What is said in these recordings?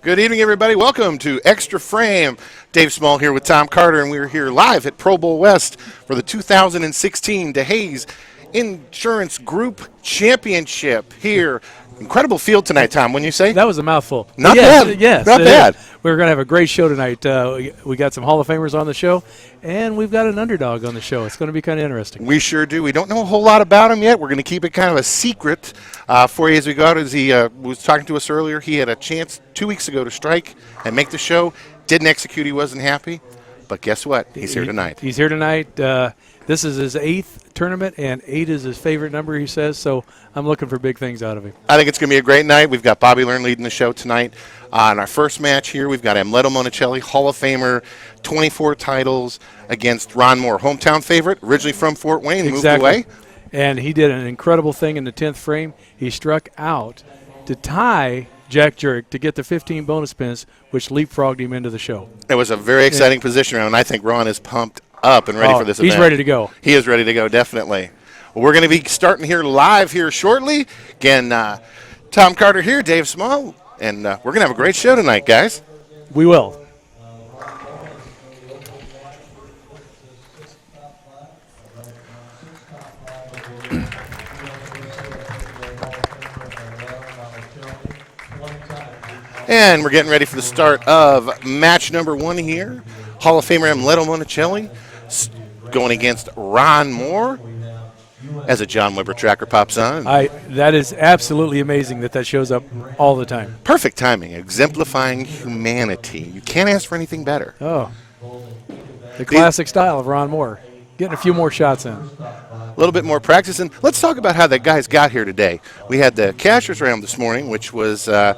Good evening, everybody. Welcome to Xtra Frame. Dave Small here with Tom Carter, and we're here live at Pro Bowl West for the 2016 DeHayes Insurance Group Championship here. Incredible field tonight, Tom, wouldn't you say? That was a mouthful. Not bad. Yes, not bad. We're going to have a great show tonight. We got some Hall of Famers on the show, and we've got an underdog on the show. It's going to be kind of interesting. We sure do. We don't know a whole lot about him yet. We're going to keep it kind of a secret for you as we go out. As he was talking to us earlier, he had a chance 2 weeks ago to strike and make the show. Didn't execute. He wasn't happy. But guess what? He's here tonight. He's here tonight. This is his 8th tournament, and 8 is his favorite number, he says. So I'm looking for big things out of him. I think it's going to be a great night. We've got Bobby Learn leading the show tonight. In our first match here, we've got Amleto Monacelli, Hall of Famer, 24 titles against Ron Mohr, hometown favorite, originally from Fort Wayne, moved away. And he did an incredible thing in the 10th frame. He struck out to tie Jack Jurek to get the 15 bonus pins, which leapfrogged him into the show. It was a very exciting position round, and I think Ron is pumped up and ready for this event. He's ready to go. He is ready to go, definitely. Well, we're going to be starting here live here shortly. Again, Tom Carter here, Dave Small, and we're going to have a great show tonight, guys. We will. And we're getting ready for the start of match number 1 here. Hall of Famer Amleto Monacelli going against Ron Mohr as a John Weber tracker pops on. That is absolutely amazing that shows up all the time. Perfect timing, exemplifying humanity. You can't ask for anything better. Oh, the classic style of Ron Mohr. Getting a few more shots in. A little bit more practice. And let's talk about how the guys got here today. We had the cashier's round this morning, which was the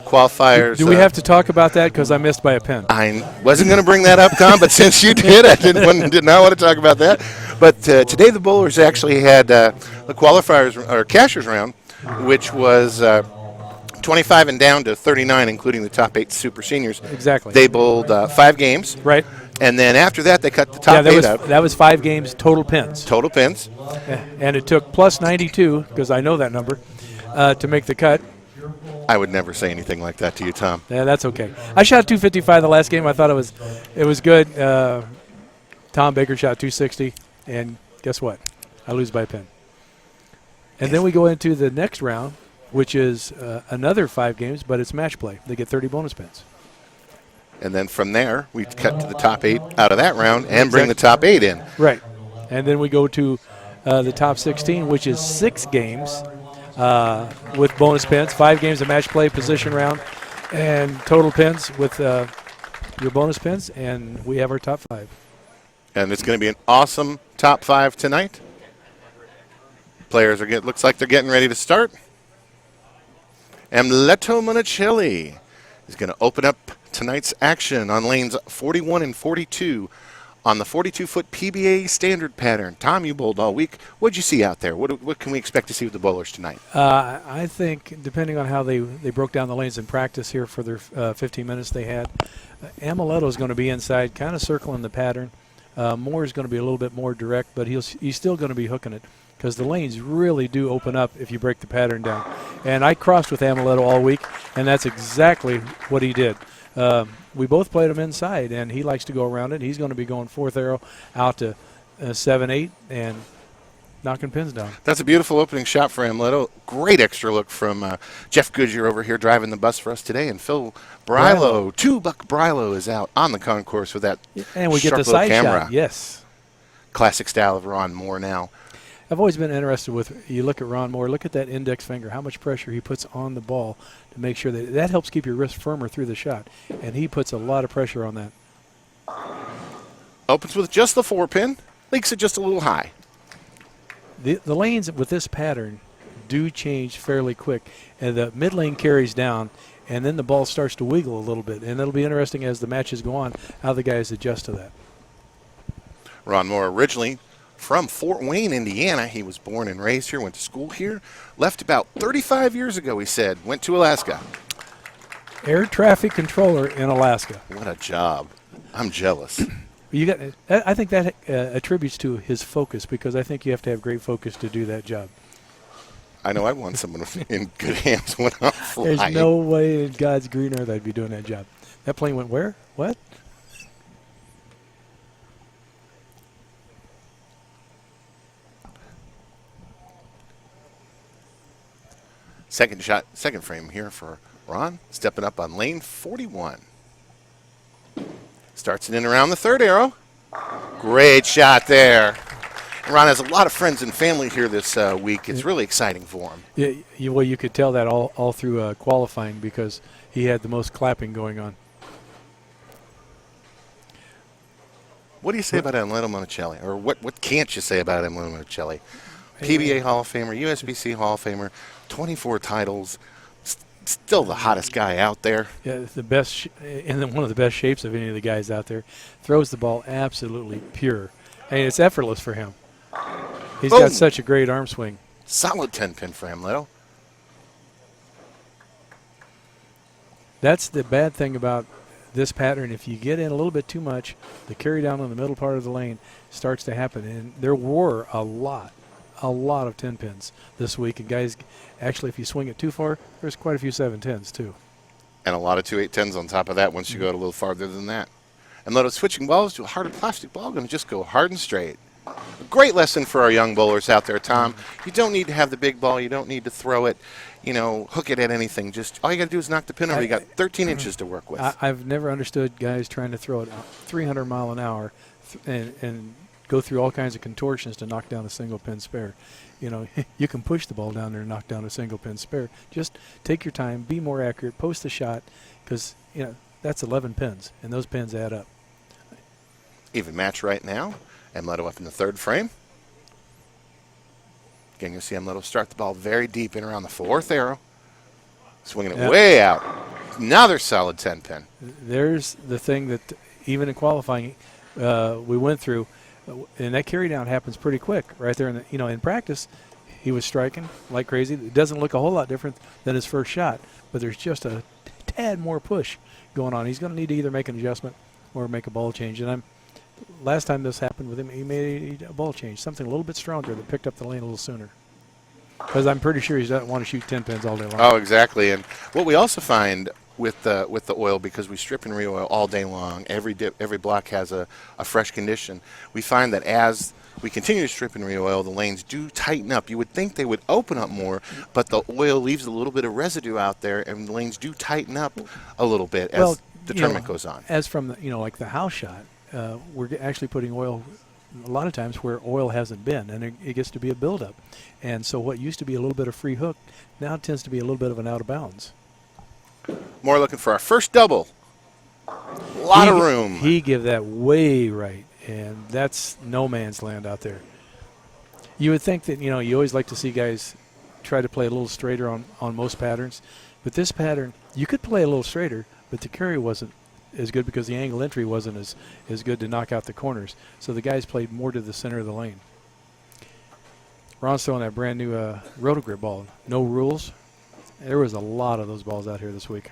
qualifiers. Do we have to talk about that? Because I missed by a pin. I wasn't going to bring that up, Tom, but since you did, I did not want to talk about that. But today the bowlers actually had the qualifiers or cashier's round, which was 25 and down to 39, including the top 8 super seniors. Exactly. They bowled 5 games. Right. And then after that, they cut the top 8 out. That was 5 games total pins. Total pins. And it took plus 92, because I know that number, to make the cut. I would never say anything like that to you, Tom. Yeah, that's okay. I shot 255 the last game. I thought it was good. Tom Baker shot 260, and guess what? I lose by a pin. And then we go into the next round, which is another 5 games, but it's match play. They get 30 bonus pins. And then from there, we cut to the top 8 out of that round and bring the top 8 in. Right. And then we go to the top 16, which is 6 games with bonus pins, 5 games of match play, position round, and total pins with your bonus pins, and we have our top 5. And it's going to be an awesome top 5 tonight. Players looks like they're getting ready to start. Amleto Monacelli is going to open up tonight's action on lanes 41 and 42 on the 42-foot PBA standard pattern. Tom, you bowled all week. What did you see out there? What can we expect to see with the bowlers tonight? I think, depending on how they broke down the lanes in practice here for their 15 minutes they had, Amleto is going to be inside, kind of circling the pattern. Mohr is going to be a little bit more direct, but he's still going to be hooking it, because the lanes really do open up if you break the pattern down. And I crossed with Amleto all week, and that's exactly what he did. We both played him inside, and he likes to go around it. He's going to be going 4th arrow out to 7-8 and knocking pins down. That's a beautiful opening shot for Amleto. Great extra look from Jeff Goodyear over here driving the bus for us today. And Phil Brylo, 2-buck Brylo, is out on the concourse with that and we get the side camera. Shot, yes. Classic style of Ron Mohr now. I've always been interested with, you look at Ron Mohr, look at that index finger, how much pressure he puts on the ball to make sure that helps keep your wrist firmer through the shot. And he puts a lot of pressure on that. Opens with just the 4-pin, leaks it just a little high. The lanes with this pattern do change fairly quick. And the mid lane carries down, and then the ball starts to wiggle a little bit. And it'll be interesting as the matches go on how the guys adjust to that. Ron Mohr originally from Fort Wayne, Indiana. He was born and raised here, went to school here, left about 35 years ago, he said, went to Alaska. Air traffic controller in Alaska. What a job. I'm jealous. I think that attributes to his focus, because I think you have to have great focus to do that job. I know I want someone in good hands when I'm flying. There's no way in God's green earth I'd be doing that job. That plane went where? What? Second shot, second frame here for Ron, stepping up on lane 41. Starts it in around the third arrow. Great shot there. And Ron has a lot of friends and family here this week. It's really exciting for him. Yeah, well, you could tell that all through qualifying because he had the most clapping going on. What do you say about Amleto Monacelli? Or what can't you say about Amleto Monacelli? PBA Hall of Famer, USBC Hall of Famer, 24 titles, still the hottest guy out there. Yeah, the best, and one of the best shapes of any of the guys out there. Throws the ball absolutely pure. And it's effortless for him. He's got such a great arm swing. Solid 10-pin for Amleto. That's the bad thing about this pattern. If you get in a little bit too much, the carry down on the middle part of the lane starts to happen. And there were a lot of 10 pins this week. And guys, actually, if you swing it too far, there's quite a few 7-10s too. And a lot of 2-8-10s on top of that once you go a little farther than that. Amleto switching balls to a harder plastic ball, going to just go hard and straight. A great lesson for our young bowlers out there, Tom. You don't need to have the big ball. You don't need to throw it, hook it at anything. Just all you got to do is knock the pin over. You got 13 inches to work with. I've never understood guys trying to throw it 300 mile an hour and go through all kinds of contortions to knock down a single pin spare. You can push the ball down there and knock down a single pin spare. Just take your time, be more accurate, post the shot, because that's 11 pins, and those pins add up. Even match right now. Amleto up in the third frame. Again, you'll see Amleto start the ball very deep in around the fourth arrow. Swinging it way out. Another solid 10-pin. There's the thing that even in qualifying we went through, and that carry down happens pretty quick right there. In practice, he was striking like crazy. It doesn't look a whole lot different than his first shot, but there's just a tad more push going on. He's going to need to either make an adjustment or make a ball change. And last time this happened with him, he made a ball change, something a little bit stronger that picked up the lane a little sooner. Because I'm pretty sure he doesn't want to shoot 10 pins all day long. Oh, exactly. And what we also find with the oil, because we strip and re-oil all day long, every block has a fresh condition, we find that as we continue to strip and re-oil, the lanes do tighten up. You would think they would open up more, but the oil leaves a little bit of residue out there, and the lanes do tighten up a little bit as the tournament goes on. As from like the house shot, we're actually putting oil a lot of times where oil hasn't been, and it gets to be a buildup. And so what used to be a little bit of free hook now tends to be a little bit of an out of bounds. Mohr looking for our first double. A lot of room. He give that way right, and that's no man's land out there. You would think that, you always like to see guys try to play a little straighter on most patterns. But this pattern, you could play a little straighter, but the carry wasn't as good because the angle entry wasn't as good to knock out the corners. So the guys played more to the center of the lane. Ron's throwing that brand new Rotogrip ball. No rules. There was a lot of those balls out here this week.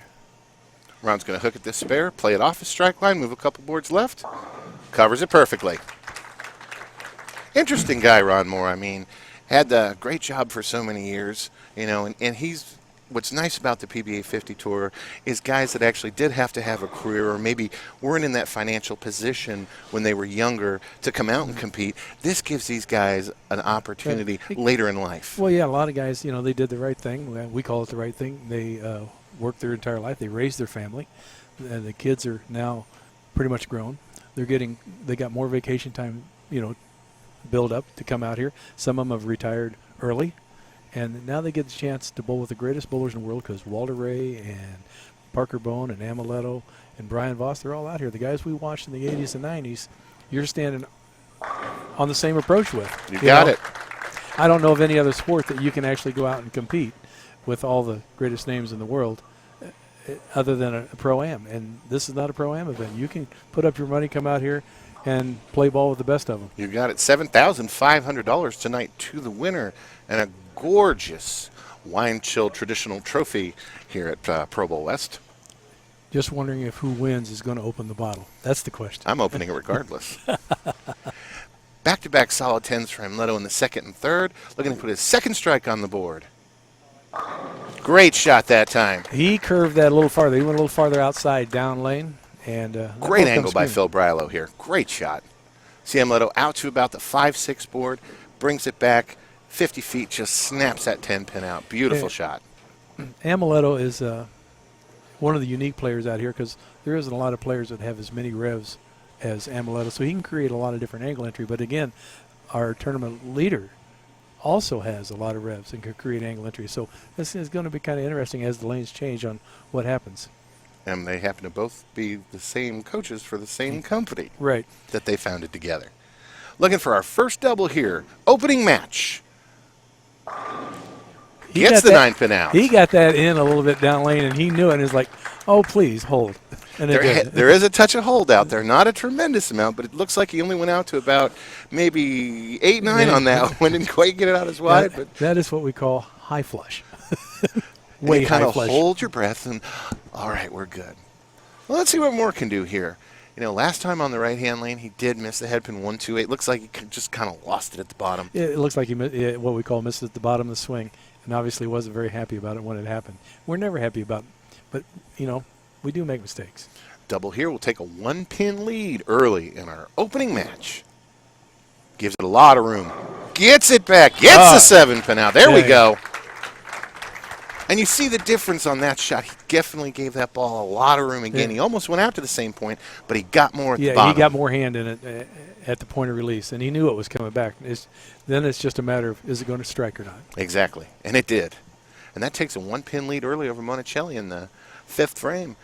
Ron's going to hook at this spare, play it off his strike line, move a couple boards left, covers it perfectly. Interesting guy, Ron Mohr. I mean, had a great job for so many years, and he's. What's nice about the PBA50 Tour is guys that actually did have to have a career or maybe weren't in that financial position when they were younger to come out and compete. This gives these guys an opportunity later in life. Well, yeah, a lot of guys, they did the right thing. We call it the right thing. They worked their entire life. They raised their family. The kids are now pretty much grown. They got more vacation time, build up to come out here. Some of them have retired early. And now they get the chance to bowl with the greatest bowlers in the world because Walter Ray and Parker Bone and Amleto and Brian Voss, they're all out here. The guys we watched in the 80s and 90s, you're standing on the same approach with. You got it. I don't know of any other sport that you can actually go out and compete with all the greatest names in the world other than a Pro-Am. And this is not a Pro-Am event. You can put up your money, come out here, and play ball with the best of them. You got it. $7,500 tonight to the winner, and a gorgeous wine chill traditional trophy here at Pro Bowl West. Just wondering if who wins is going to open the bottle. That's the question. I'm opening it regardless. Back-to-back solid 10s for Amleto in the second and third, looking to put his second strike on the board. Great shot that time. He curved that a little farther. He went a little farther outside down lane. And great angle by Phil Brilo here. Great shot. See Amleto out to about the 5-6 board, brings it back 50 feet, just snaps that 10-pin out. Beautiful shot. Amleto is one of the unique players out here because there isn't a lot of players that have as many revs as Amleto, so he can create a lot of different angle entry. But again, our tournament leader also has a lot of revs and can create angle entry. So this is going to be kind of interesting as the lanes change on what happens. And they happen to both be the same coaches for the same company. Right. That they founded together. Looking for our first double here. Opening match. Gets the 9-pin out. He got that in a little bit down lane, and he knew it, and he's like, oh, please, hold. And there is a touch of hold out there. Not a tremendous amount, but it looks like he only went out to about maybe 8-9 on that one. Didn't quite get it out as wide. But that is what we call high flush. Way high flush. Kind of hold your breath, and all right, we're good. Well, let's see what Mohr can do here. You know, last time on the right-hand lane, he did miss the headpin 1-2-8. Looks like he just kind of lost it at the bottom. It looks like he what we call missed at the bottom of the swing, and obviously wasn't very happy about it when it happened. We're never happy about it, but, you know, we do make mistakes. Double here will take a 1-pin lead early in our opening match. Gives it a lot of room. Gets it back. Gets the 7-pin out. There we go. And you see the difference on that shot. He definitely gave that ball a lot of room again. He almost went out to the same point, but he got more at the bottom. Yeah, he got more hand in it at the point of release, and he knew it was coming back. Then it's just a matter of, is it going to strike or not? Exactly, and it did. And that takes a 1-pin lead early over Monacelli in the 5th frame.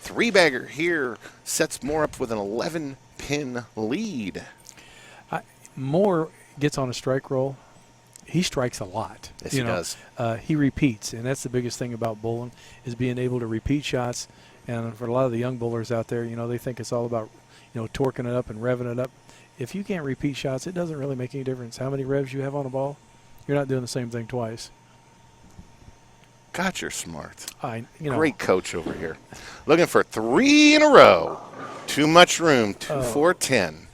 3-bagger here sets Mohr up with an 11-pin lead. Mohr gets on a strike roll. He strikes a lot. Yes, he does. He repeats, and that's the biggest thing about bowling is being able to repeat shots. And for a lot of the young bowlers out there, you know, they think it's all about, you know, torquing it up and revving it up. If you can't repeat shots, it doesn't really make any difference how many revs you have on a ball. You're not doing the same thing twice. God, you're smart. Great coach over here. Looking for 3 in a row. Too much room. 2-4-10.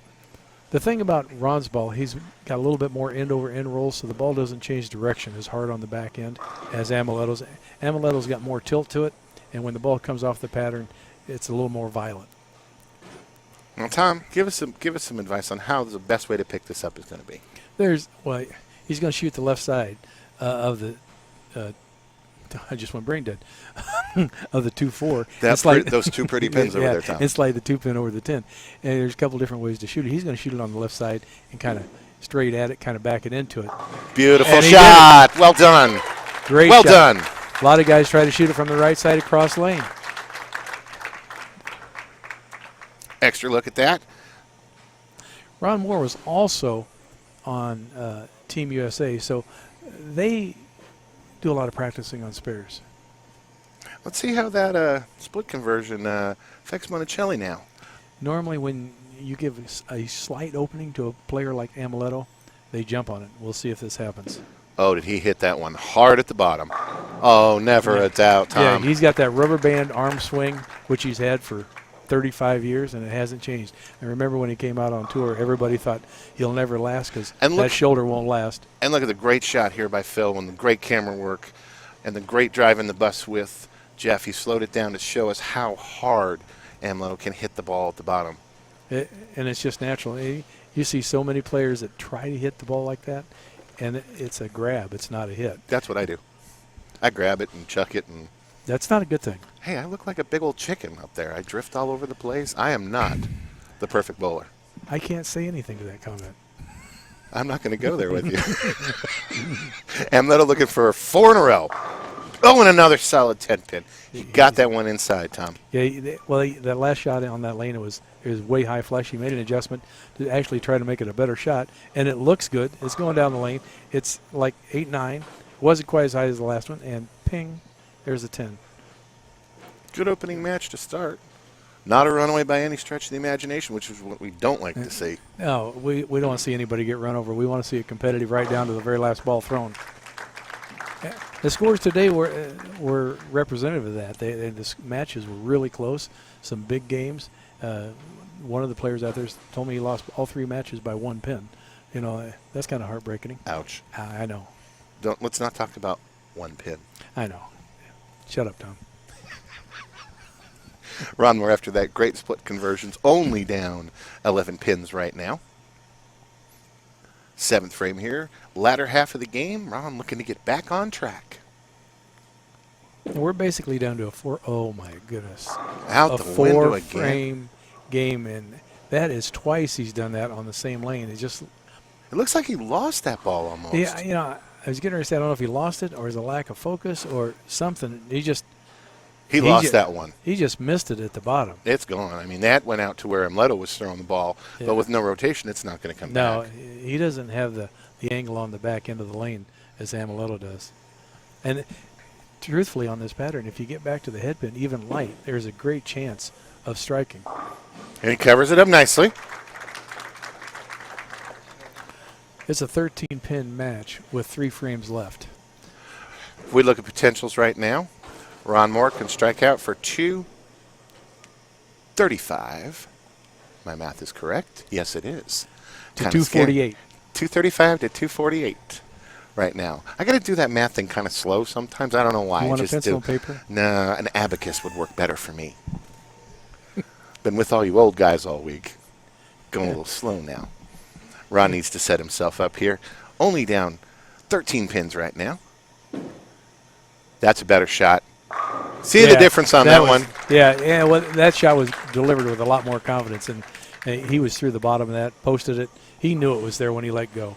The thing about Ron's ball, he's got a little bit more end-over-end roll, so the ball doesn't change direction as hard on the back end as Amleto's. Amleto's got more tilt to it, and when the ball comes off the pattern, it's a little more violent. Well, Tom, give us some advice on how the best way to pick this up is going to be. He's going to shoot the left side of the. I just went brain dead. Of the 2-4. Those two pretty pins over there, Tom. And slide the 2-pin over the 10. And there's a couple different ways to shoot it. He's going to shoot it on the left side and kind of straight at it, kind of back it into it. Beautiful shot. Well done. Great well shot. done. A lot of guys try to shoot it from the right side across lane. Extra look at that. Ron Mohr was also on Team USA, so they do a lot of practicing on spares. Let's see how that split conversion affects Monacelli now. Normally when you give a slight opening to a player like Amleto, they jump on it. We'll see if this happens. Oh, did he hit that one hard at the bottom? Oh, never a doubt, Tom. Yeah, he's got that rubber band arm swing, which he's had for 35 years, and it hasn't changed. And remember when he came out on tour, everybody thought he'll never last because that shoulder won't last. And look at the great shot here by Phil and the great camera work and the great drive in the bus with Jeff. He slowed it down to show us how hard Amleto can hit the ball at the bottom. And it's just natural. You see so many players that try to hit the ball like that, and it's a grab. It's not a hit. That's what I do. I grab it and chuck it. And that's not a good thing. Hey, I look like a big old chicken up there. I drift all over the place. I am not the perfect bowler. I can't say anything to that comment. I'm not going to go there with you. Amleto looking for 4 in a row. Oh, and another solid 10-pin. He got that one inside, Tom. Yeah, that last shot on that lane, it was way high flush. He made an adjustment to actually try to make it a better shot, and it looks good. It's going down the lane. It's like 8-9. Wasn't quite as high as the last one, and ping, there's a 10. Good opening match to start. Not a runaway by any stretch of the imagination, which is what we don't like to see. No, we don't want to see anybody get run over. We want to see it competitive right down to the very last ball thrown. The scores today were representative of that. The matches were really close, some big games. One of the players out there told me he lost all 3 matches by 1 pin. You know, that's kind of heartbreaking. Ouch. I know. Let's not talk about 1 pin. I know. Shut up, Tom. Ron Mohr, after that great split conversions, only down 11 pins right now. 7th frame here. Latter half of the game. Ron looking to get back on track. We're basically down to a 4. Oh, my goodness. Out the window again. 4-frame game, and that is twice he's done that on the same lane. It looks like he lost that ball almost. Yeah, you know, I was getting ready to say, I don't know if he lost it or is a lack of focus or something. He lost that one. He just missed it at the bottom. It's gone. I mean, that went out to where Amleto was throwing the ball, but with no rotation, it's not going to come back. No, he doesn't have the angle on the back end of the lane as Amleto does. And truthfully, on this pattern, if you get back to the head pin, even light, there's a great chance of striking. And he covers it up nicely. It's a 13-pin match with 3 frames left. If we look at potentials right now, Ron Mohr can strike out for 235. My math is correct. Yes, it is. To 248. 235 to 248 right now. I got to do that math thing kind of slow sometimes. I don't know why. You want a pencil and paper? No, an abacus would work better for me. Been with all you old guys all week. Going a little slow now. Ron needs to set himself up here. Only down 13 pins right now. That's a better shot. See the difference on that one? Yeah. Well, that shot was delivered with a lot more confidence, and he was through the bottom of that, posted it. He knew it was there when he let go.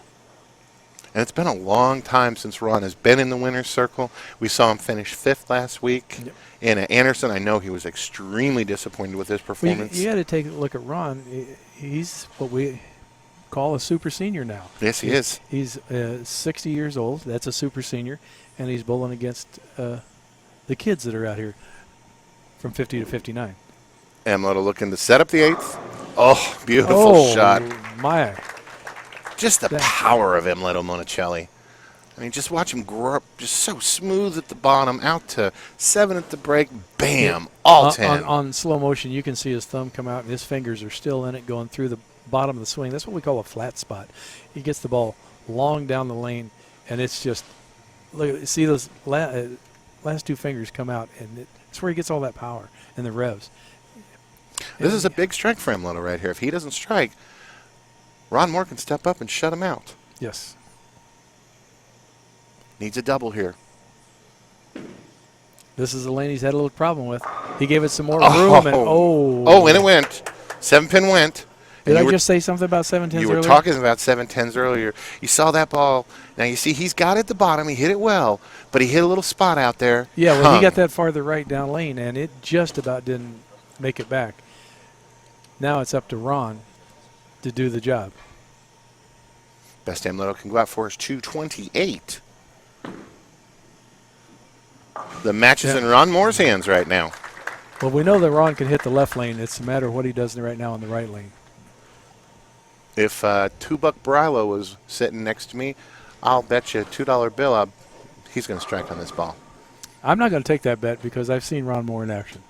And it's been a long time since Ron has been in the winner's circle. We saw him finish 5th last week. Yep. And at Anderson, I know he was extremely disappointed with his performance. You got to take a look at Ron. He's what we call a super senior now. Yes, he is. He's 60 years old. That's a super senior. And he's bowling against the kids that are out here from 50 to 59. Amleto looking to set up the 8th. Oh, beautiful shot. My. Just the power of Amleto Monacelli. I mean, just watch him grow up just so smooth at the bottom, out to 7 at the break, bam, all 10. On slow motion, you can see his thumb come out, and his fingers are still in it going through the bottom of the swing. That's what we call a flat spot. He gets the ball long down the lane, and it's just, look, see those last 2 fingers come out, and it's where he gets all that power and the revs. This is a big strike for Amleto right here. If he doesn't strike, Ron Mohr can step up and shut him out. Yes. Needs a double here. This is the lane he's had a little problem with. He gave it some more room, and and it went. 7-pin went. Did I just say something about 7-10s earlier? You were talking about 7-10s earlier. You saw that ball. Now, you see he's got it at the bottom. He hit it well, but he hit a little spot out there. Yeah, well, he got that farther right down lane, and it just about didn't make it back. Now it's up to Ron to do the job. Best Amleto can go out for is 228. The match is in Ron Mohr's hands right now. Well, we know that Ron can hit the left lane. It's a matter of what he does right now in the right lane. If $2 Brillo was sitting next to me, I'll bet you a $2 bill he's going to strike on this ball. I'm not going to take that bet because I've seen Ron Mohr in action.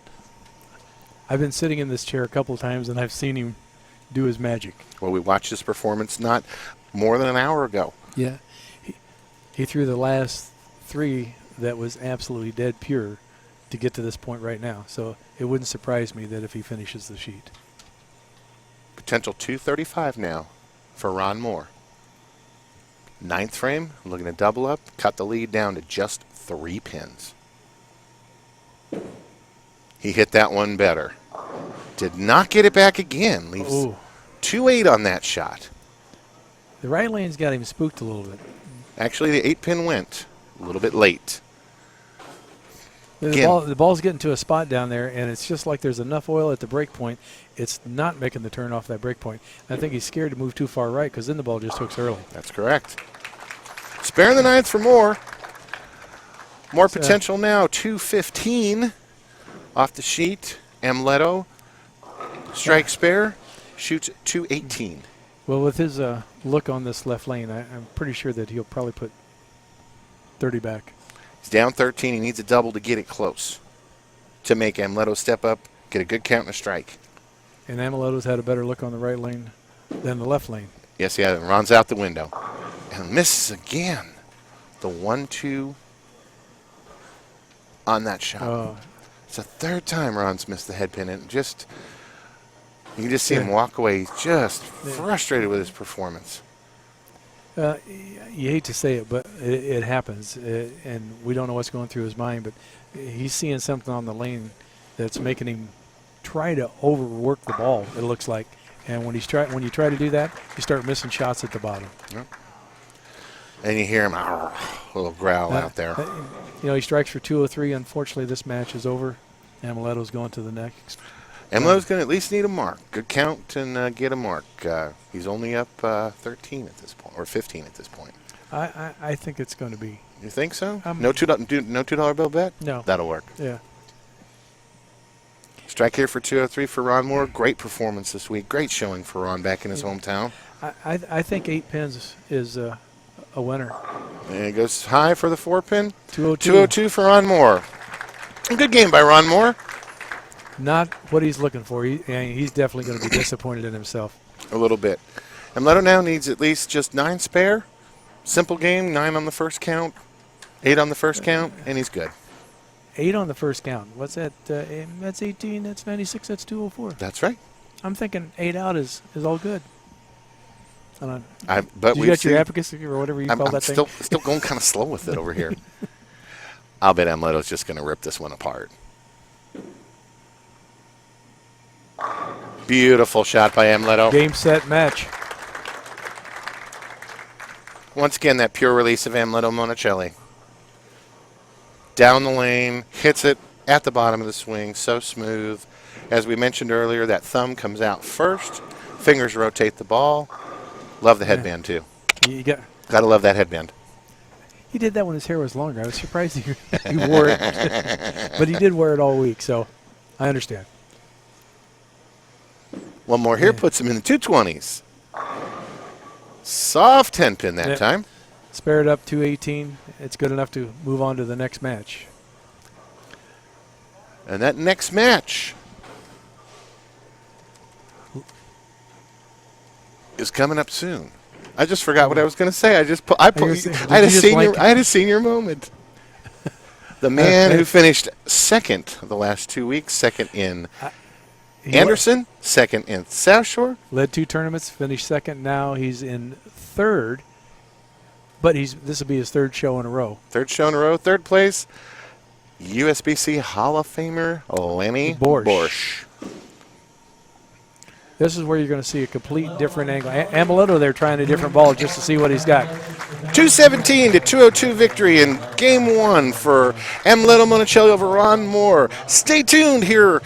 I've been sitting in this chair a couple of times, and I've seen him do his magic. Well, we watched this performance not more than an hour ago. Yeah. He threw the last 3 that was absolutely dead pure to get to this point right now. So it wouldn't surprise me that if he finishes the sheet. Potential 235 now for Ron Mohr. 9th frame, looking to double up, cut the lead down to just 3 pins. He hit that one better. Did not get it back again. Leaves 2-8 on that shot. The right lane's got him spooked a little bit. Actually, the 8-pin went a little bit late. The ball's getting to a spot down there, and it's just like there's enough oil at the break point. It's not making the turn off that break point. I think he's scared to move too far right because then the ball just hooks early. That's correct. Sparing the 9th for Mohr. More potential now. 215 off the sheet. Amleto, strike spare, shoots 218. Well, with his look on this left lane, I'm pretty sure that he'll probably put 30 back. He's down 13. He needs a double to get it close to make Amleto step up, get a good count and a strike. And Amleto's had a better look on the right lane than the left lane. Yes, he has. Ron's out the window. And misses again. The 1-2 on that shot. Oh, It's the third time Ron's missed the head pin, and just you can just see him walk away. He's just frustrated with his performance. you hate to say it, but it happens, and we don't know what's going through his mind. But he's seeing something on the lane that's making him try to overwork the ball. It looks like, and when you try to do that, you start missing shots at the bottom. Yep. And you hear him a little growl out there. He strikes for 203. Unfortunately, this match is over. Ameleto's going to the next. Ameleto's going to at least need a mark. Good count and get a mark. He's only up 13 at this point, or 15 at this point. I think it's going to be. You think so? No $2 bill bet? No. That'll work. Yeah. Strike here for 203 for Ron Mohr. Great performance this week. Great showing for Ron back in his hometown. I think 8 pins is a winner. And it goes high for the 4-pin. 202. 202 for Ron Mohr. A good game by Ron Mohr. Not what he's looking for. He's definitely going to be disappointed in himself. A little bit. Amleto now needs at least just 9 spare. Simple game, 9 on the first count, 8 on the first count, and he's good. 8 on the first count. What's that? That's 18. That's 96. That's 204. That's right. I'm thinking 8 out is all good. But you got your advocacy or whatever you call that thing? I'm still going kind of slow with it over here. I'll bet Amleto's just going to rip this one apart. Beautiful shot by Amleto. Game, set, match. Once again, that pure release of Amleto Monacelli. Down the lane, hits it at the bottom of the swing, so smooth. As we mentioned earlier, that thumb comes out first. Fingers rotate the ball. Love the headband, too. Gotta love that headband. He did that when his hair was longer. I was surprised he wore it. But he did wear it all week, so I understand. One more here puts him in the 220s. Soft 10-pin that time. Spare it up 218. It's good enough to move on to the next match. And that next match is coming up soon. I just forgot what I was going to say. I had a senior moment. The man who finished second the last 2 weeks, second in Anderson, second in South Shore. Led 2 tournaments, finished second. Now he's in third, but this will be his 3rd show in a row. 3rd show in a row, 3rd place. USBC Hall of Famer Lennie Boresch. This is where you're going to see a complete different angle. Amleto there trying a different ball just to see what he's got. 217 to 202 victory in Game 1 for Amleto Monacelli over Ron Mohr. Stay tuned here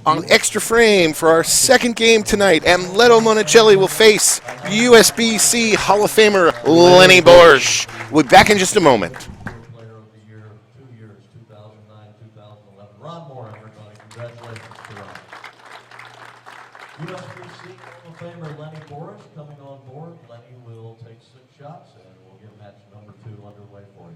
on Xtra Frame for our 2nd game tonight. Amleto Monacelli will face USBC Hall of Famer Lennie Boresch. We'll be back in just a moment. Player of the Year, 2 years, 2009, 2011. Ron Mohr, everybody. Congratulations to Ron. USBC Hall of Famer Lennie Boresch coming on board. Lennie will take 6 shots, and we'll get match number 2 underway for you.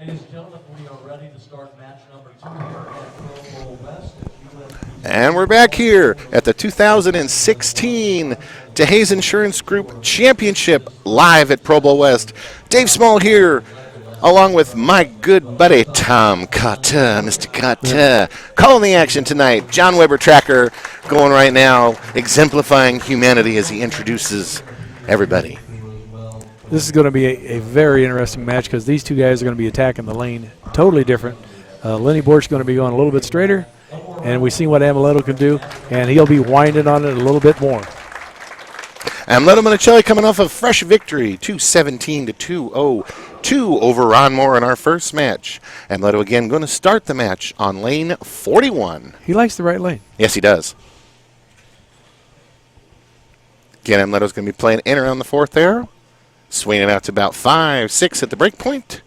Ladies and gentlemen, we are ready to start match number 2 here at Pro Bowl West. And we're back here at the 2016 DeHayes Insurance Group Championship live at Pro Bowl West. Dave Small here, along with my good buddy Tom Cotta, Mr. Cotta, calling the action tonight. John Weber Tracker going right now, exemplifying humanity as he introduces everybody. This is going to be a very interesting match because these two guys are going to be attacking the lane totally different. Lennie Boresch is going to be going a little bit straighter, and we've seen what Amleto can do, and he'll be winding on it a little bit more. Amleto Monacelli coming off a fresh victory, 217 to 202 over Ron Mohr in our first match. Amleto again going to start the match on lane 41. He likes the right lane. Yes, he does. Again, Amleto's going to be playing in around the fourth arrow. Swinging out to about 5, 6 at the break point.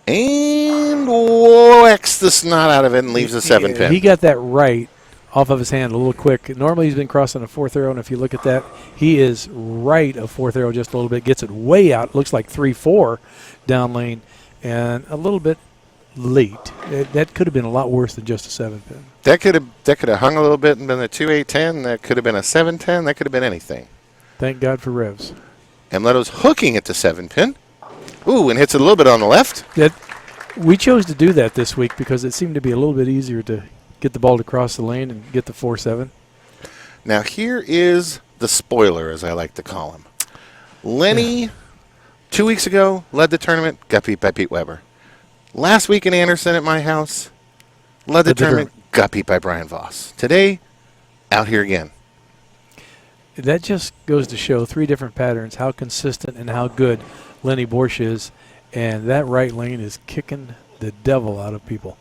And whacks the snot out of it and leaves a 7-pin. He got that right off of his hand a little quick. Normally he's been crossing a fourth arrow, and if you look at that, he is right of fourth arrow just a little bit. Gets it way out. Looks like 3-4 down lane, and a little bit late. That could have been a lot worse than just a 7-pin. That could have hung a little bit and been a 2-8-10. That could have been a 7-10. That could have been anything. Thank God for revs. Amleto's hooking at the 7-pin. Ooh, and hits it a little bit on the left. We chose to do that this week because it seemed to be a little bit easier to get the ball to cross the lane and get the 4-7. Now here is the spoiler, as I like to call him. Lennie, 2 weeks ago, led the tournament, got beat by Pete Weber. Last week in Anderson at my house, led the tournament, got beat by Brian Voss. Today, out here again. That just goes to show 3 different patterns, how consistent and how good Lennie Boresch is, and that right lane is kicking the devil out of people.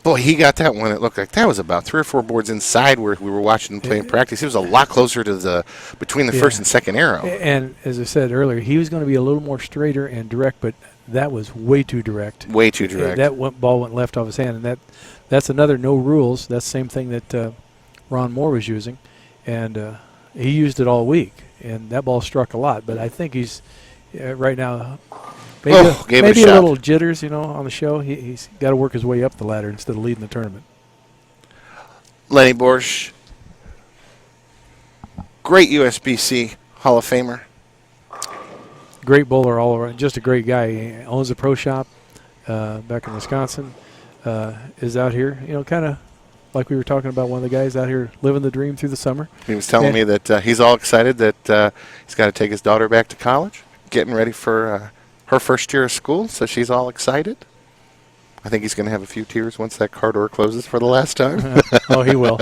Boy, he got that one. It looked like that was about 3 or 4 boards inside where we were watching him play in practice. He was a lot closer to between the first and second arrow. And as I said earlier, he was going to be a little more straighter and direct, but that was way too direct. Way too direct. That ball went left off his hand, and that's another no rules. That's the same thing that Ron Mohr was using, and he used it all week, and that ball struck a lot. But I think he's right now maybe a little jitters, on the show. He's got to work his way up the ladder instead of leading the tournament. Lennie Boresch, great USBC Hall of Famer. Great bowler all around. Just a great guy. He owns a pro shop back in Wisconsin. Is out here, kind of like we were talking about, one of the guys out here living the dream through the summer. He was telling me that he's all excited that he's got to take his daughter back to college, getting ready for her first year of school, so she's all excited. I think he's going to have a few tears once that car door closes for the last time. Oh, he will.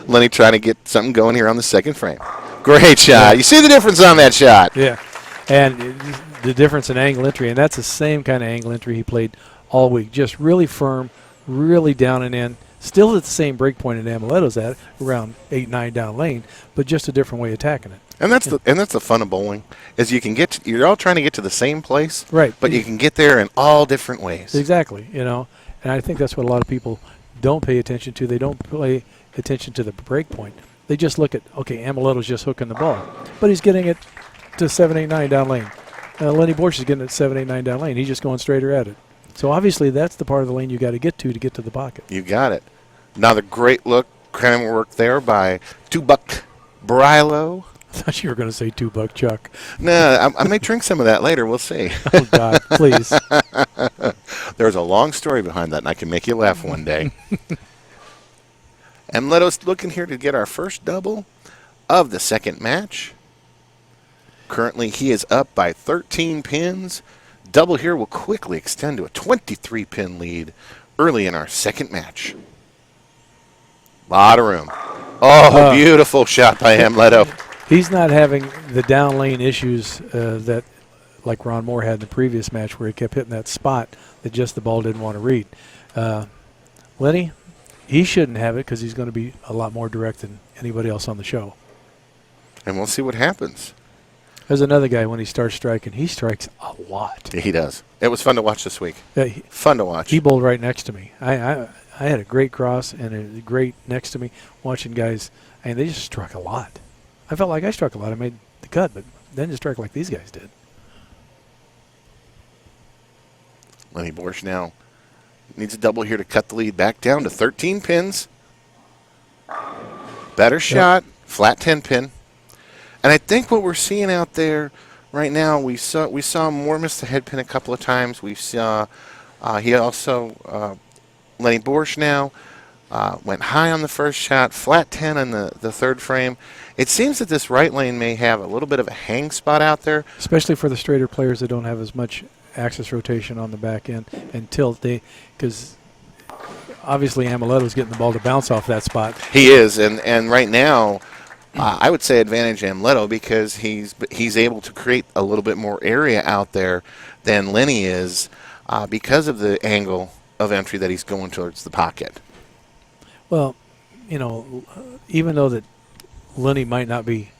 Lennie trying to get something going here on the second frame. Great shot. Yeah. You see the difference on that shot. Yeah, and the difference in angle entry, and that's the same kind of angle entry he played all week. Just really firm, really down and in. Still at the same break point that Amleto's at, around 8-9 down lane, but just a different way of attacking it. And that's the fun of bowling, is you can you're all trying to get to the same place, right? But you can get there in all different ways. Exactly, and I think that's what a lot of people don't pay attention to. They don't pay attention to the break point. They just look at, okay, Amleto's just hooking the ball, but he's getting it to 7-8-9 down lane. Lennie Boresch is getting it 7-8-9 down lane. He's just going straighter at it. So obviously that's the part of the lane you got to get to get to the pocket. You got it. Another great look, camera work there by Two-Buck Brylo. I thought you were going to say Two-Buck Chuck. No, I may drink some of that later. We'll see. Oh, God, please. There's a long story behind that, and I can make you laugh one day. Amleto's looking here to get our first double of the second match. Currently, he is up by 13 pins. Double here will quickly extend to a 23-pin lead early in our second match. Lot of room. Oh, beautiful shot by Amleto. He's not having the down lane issues that like Ron Mohr had in the previous match where he kept hitting that spot that just the ball didn't want to read. Lennie, he shouldn't have it because he's going to be a lot more direct than anybody else on the show. And we'll see what happens. There's another guy, when he starts striking, he strikes a lot. Yeah, he does. It was fun to watch this week. Fun to watch. He bowled right next to me. I had a great cross and a great next to me watching guys, and they just struck a lot. I felt like I struck a lot. I made the cut, but then to strike like these guys did. Lennie Boresch now needs a double here to cut the lead back down to 13 pins. Better shot, flat 10 pin. And I think what we're seeing out there right now, we saw Mohr miss the head pin a couple of times. We saw he also Lennie Boresch now went high on the first shot, flat 10 on the third frame. It seems that this right lane may have a little bit of a hang spot out there, especially for the straighter players that don't have as much axis rotation on the back end and tilt. Because obviously Ameleto's getting the ball to bounce off that spot. He is, and right now, I would say advantage Amleto because he's able to create a little bit more area out there than Lennie is because of the angle of entry that he's going towards the pocket. Well, you know, even though that Lennie might not be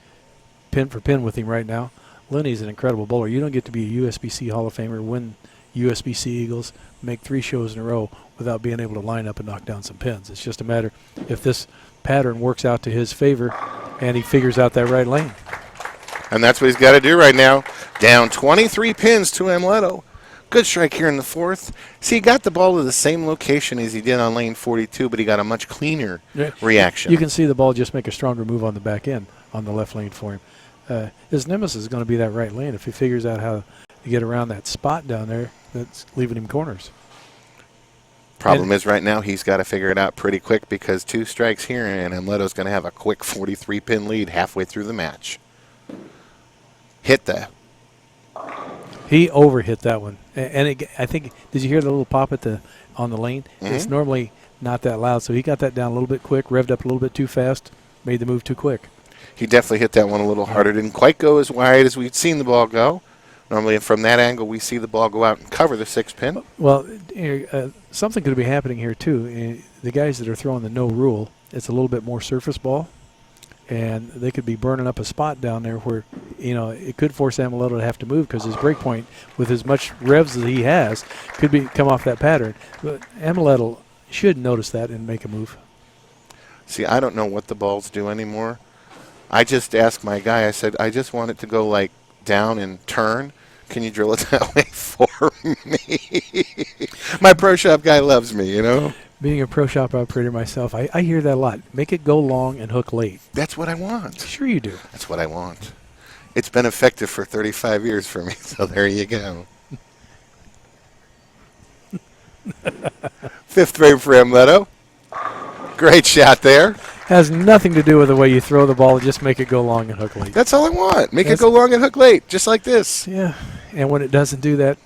pin for pin with him right now, Lennie's an incredible bowler. You don't get to be a USBC Hall of Famer, win USBC Eagles, make 3 shows in a row without being able to line up and knock down some pins. It's just a matter if this pattern works out to his favor and he figures out that right lane. And that's what he's got to do right now. Down 23 pins to Amleto. Good strike here in the fourth. See, he got the ball to the same location as he did on lane 42, but he got a much cleaner reaction. You can see the ball just make a stronger move on the back end on the left lane for him. His nemesis is going to be that right lane if he figures out how to get around that spot down there that's leaving him corners. Problem is right now he's got to figure it out pretty quick because 2 strikes here and Amleto's going to have a quick 43-pin lead halfway through the match. Hit that. He overhit that one. And I think, did you hear the little pop on the lane? Mm-hmm. It's normally not that loud, so he got that down a little bit quick, revved up a little bit too fast, made the move too quick. He definitely hit that one a little harder. Didn't quite go as wide as we'd seen the ball go. Normally from that angle we see the ball go out and cover the 6-pin. Well, something could be happening here too. The guys that are throwing the no rule, it's a little bit more surface ball, and they could be burning up a spot down there where, you know, it could force Amleto to have to move because his break point, with as much revs as he has, could come off that pattern. But Amleto should notice that and make a move. See, I don't know what the balls do anymore. I just asked my guy, I said, I just want it to go like down and turn. Can you drill it that way for me? My pro shop guy loves me, you know. Being a pro shop operator myself, I hear that a lot. Make it go long and hook late. That's what I want. Sure you do. That's what I want. It's been effective for 35 years for me, so there you go. 5th frame for Amleto. Great shot there. Has nothing to do with the way you throw the ball. Just make it go long and hook late. That's all I want. Make it go long and hook late, just like this. Yeah, and when it doesn't do that,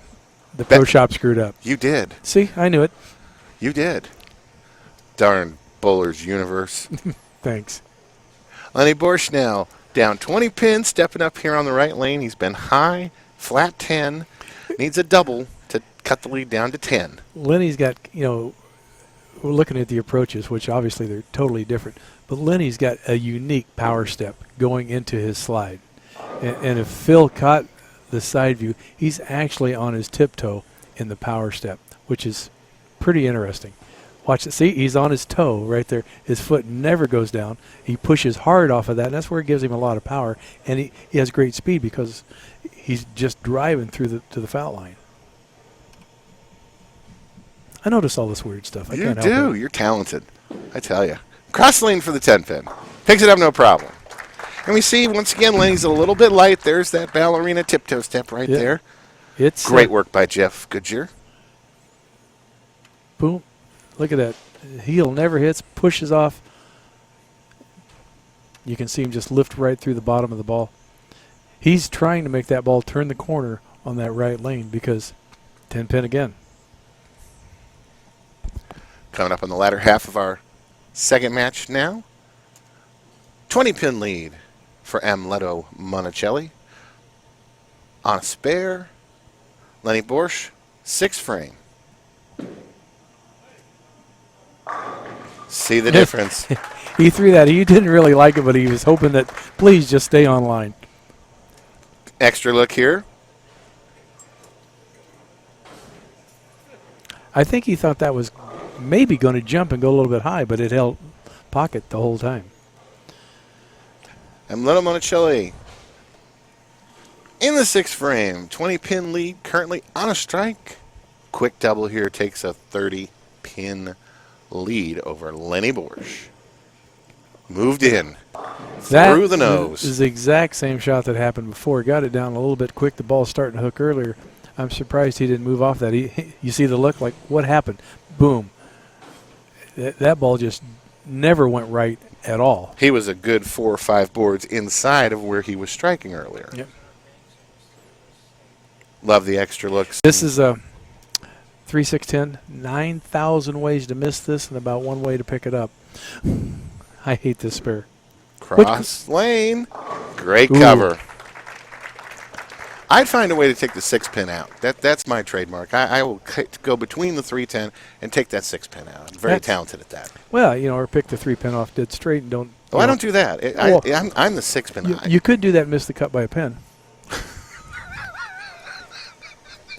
the pro shop screwed up. You did. See, I knew it. You did. Darn Bowler's universe. Thanks. Lennie Boresch now down 20 pins, stepping up here on the right lane. He's been high, flat 10. Needs a double to cut the lead down to 10. Lennie's got, you know, we're looking at the approaches, which obviously they're totally different. But Lennie's got a unique power step going into his slide. And if Phil caught the side view, he's actually on his tiptoe in the power step, which is pretty interesting. Watch it. See, he's on his toe right there. His foot never goes down. He pushes hard off of that, and that's where it gives him a lot of power. And he has great speed because he's just driving through to the foul line. I notice all this weird stuff. I can't help it. You're talented. I tell you. Cross lane for the 10-pin. Picks it up, no problem. And we see, once again, Lennie's a little bit light. There's that ballerina tiptoe step right there. It's great work by Jeff Goodyear. Boom. Look at that. Heel never hits, pushes off. You can see him just lift right through the bottom of the ball. He's trying to make that ball turn the corner on that right lane because 10-pin again. Coming up on the latter half of our second match now. 20-pin lead for Amleto Monacelli. On a spare, Lennie Boresch, 6 frame. See the difference. He threw that. He didn't really like it, but he was hoping that please just stay on line. Extra look here. I think he thought that was maybe going to jump and go a little bit high, but it held pocket the whole time. Amleto Monacelli in the 6th frame. 20-pin lead currently on a strike. quick double here takes a 30-pin lead over Lennie Boresch. Moved in through the nose. That is the exact same shot that happened before. Got it down a little bit quick. The ball's starting to hook earlier. I'm surprised he didn't move off that. You see the look, like, what happened? Boom. That ball just never went right at all. He was a good 4 or 5 boards inside of where he was striking earlier. Yep. Love the extra looks. This is a 3-6-10. 9,000 ways to miss this and about 1 way to pick it up. I hate this spare. Cross lane. Great cover. I'd find a way to take the 6-pin out. That's my trademark. I will go between the 310 and take that 6-pin out. I'm very talented at that. Well, or pick the 3-pin off dead straight and don't. Oh, I don't do that. I'm the 6-pin. You could do that and miss the cut by a pin.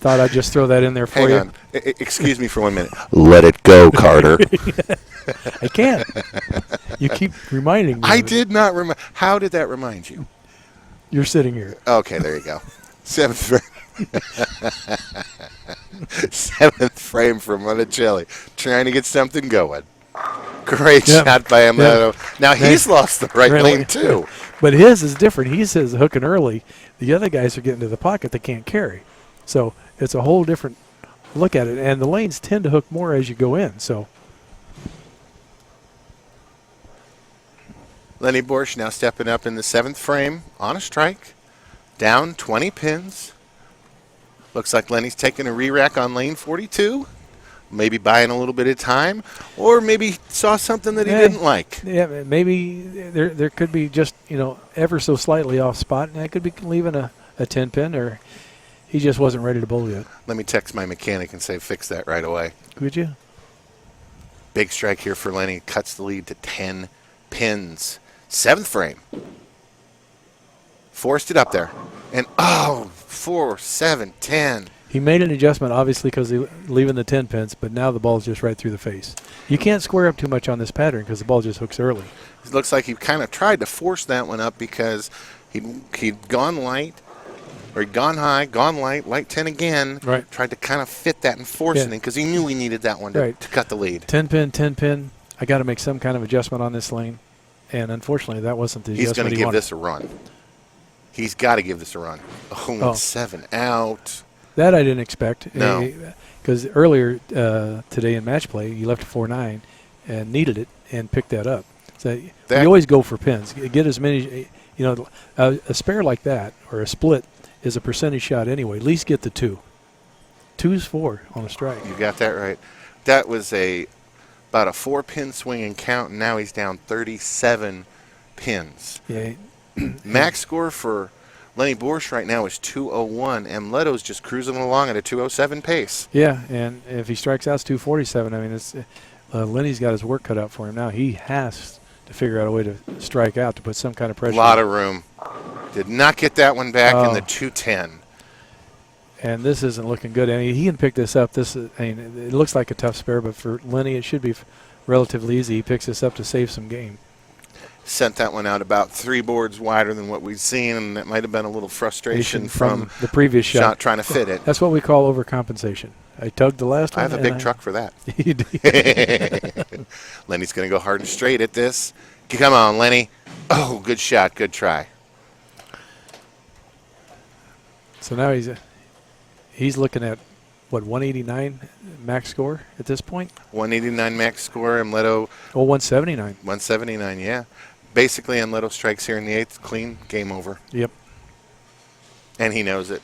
Thought I'd just throw that in there for you. Hang on. Excuse me for 1 minute. Let it go, Carter. I can't. You keep reminding me. I did not remind. How did that remind you? You're sitting here. Okay, there you go. 7th frame. 7th frame from Monacelli. Trying to get something going. Great shot by Amleto. Now he's lost the right lane too. But his is different. He says hooking early. The other guys are getting to the pocket they can't carry. So it's a whole different look at it. And the lanes tend to hook more as you go in. So Lennie Boresch now stepping up in the 7th frame on a strike. Down 20 pins. Looks like Lennie's taking a re-rack on lane 42. Maybe buying a little bit of time. Or maybe saw something that he didn't like. Yeah, maybe there could be just, ever so slightly off spot. And that could be leaving a 10 pin, or he just wasn't ready to bowl yet. Let me text my mechanic and say fix that right away. Could you? Big strike here for Lennie. Cuts the lead to 10 pins. 7th frame. Forced it up there. And, 4, 7, 10. He made an adjustment, obviously, because leaving the 10 pins, but now the ball's just right through the face. You can't square up too much on this pattern because the ball just hooks early. It looks like he kind of tried to force that one up because he'd gone light, or he'd gone high, gone light, light 10 again. Right. Tried to kind of fit that and force it in because he knew he needed that one to cut the lead. 10 pin. I got to make some kind of adjustment on this lane. And unfortunately, that wasn't the adjustment He's going to give this a run. He's got to give this a run. Oh, 7 out. That I didn't expect. No. Because earlier today in match play, you left a 4-9 and needed it and picked that up. So you always go for pins. Get as many, a spare like that or a split is a percentage shot anyway. At least get the 2. 2's 4 on a strike. You got that right. That was about a 4-pin swing and count, and now he's down 37 pins. Yeah. Max score for Lennie Boresch right now is 201. Amleto's just cruising along at a 207 pace. Yeah, and if he strikes out, it's 247. I mean, it's Lennie's got his work cut out for him now. He has to figure out a way to strike out to put some kind of pressure. A lot of room. Did not get that one back in the 210. And this isn't looking good. I mean, he can pick this up. It looks like a tough spare, but for Lennie, it should be relatively easy. He picks this up to save some game. Sent that one out about 3 boards wider than what we'd seen, and that might have been a little frustration from the previous shot trying to fit it. That's what we call overcompensation. I tugged the last one. I have a big truck for that. You do. Lennie's going to go hard and straight at this. Come on, Lennie. Oh, good shot. Good try. So now he's looking at, 189 max score at this point? 189 max score. Amleto. Oh, 179. 179, yeah. Basically, Amleto strikes here in the 8th. Clean. Game over. Yep. And he knows it.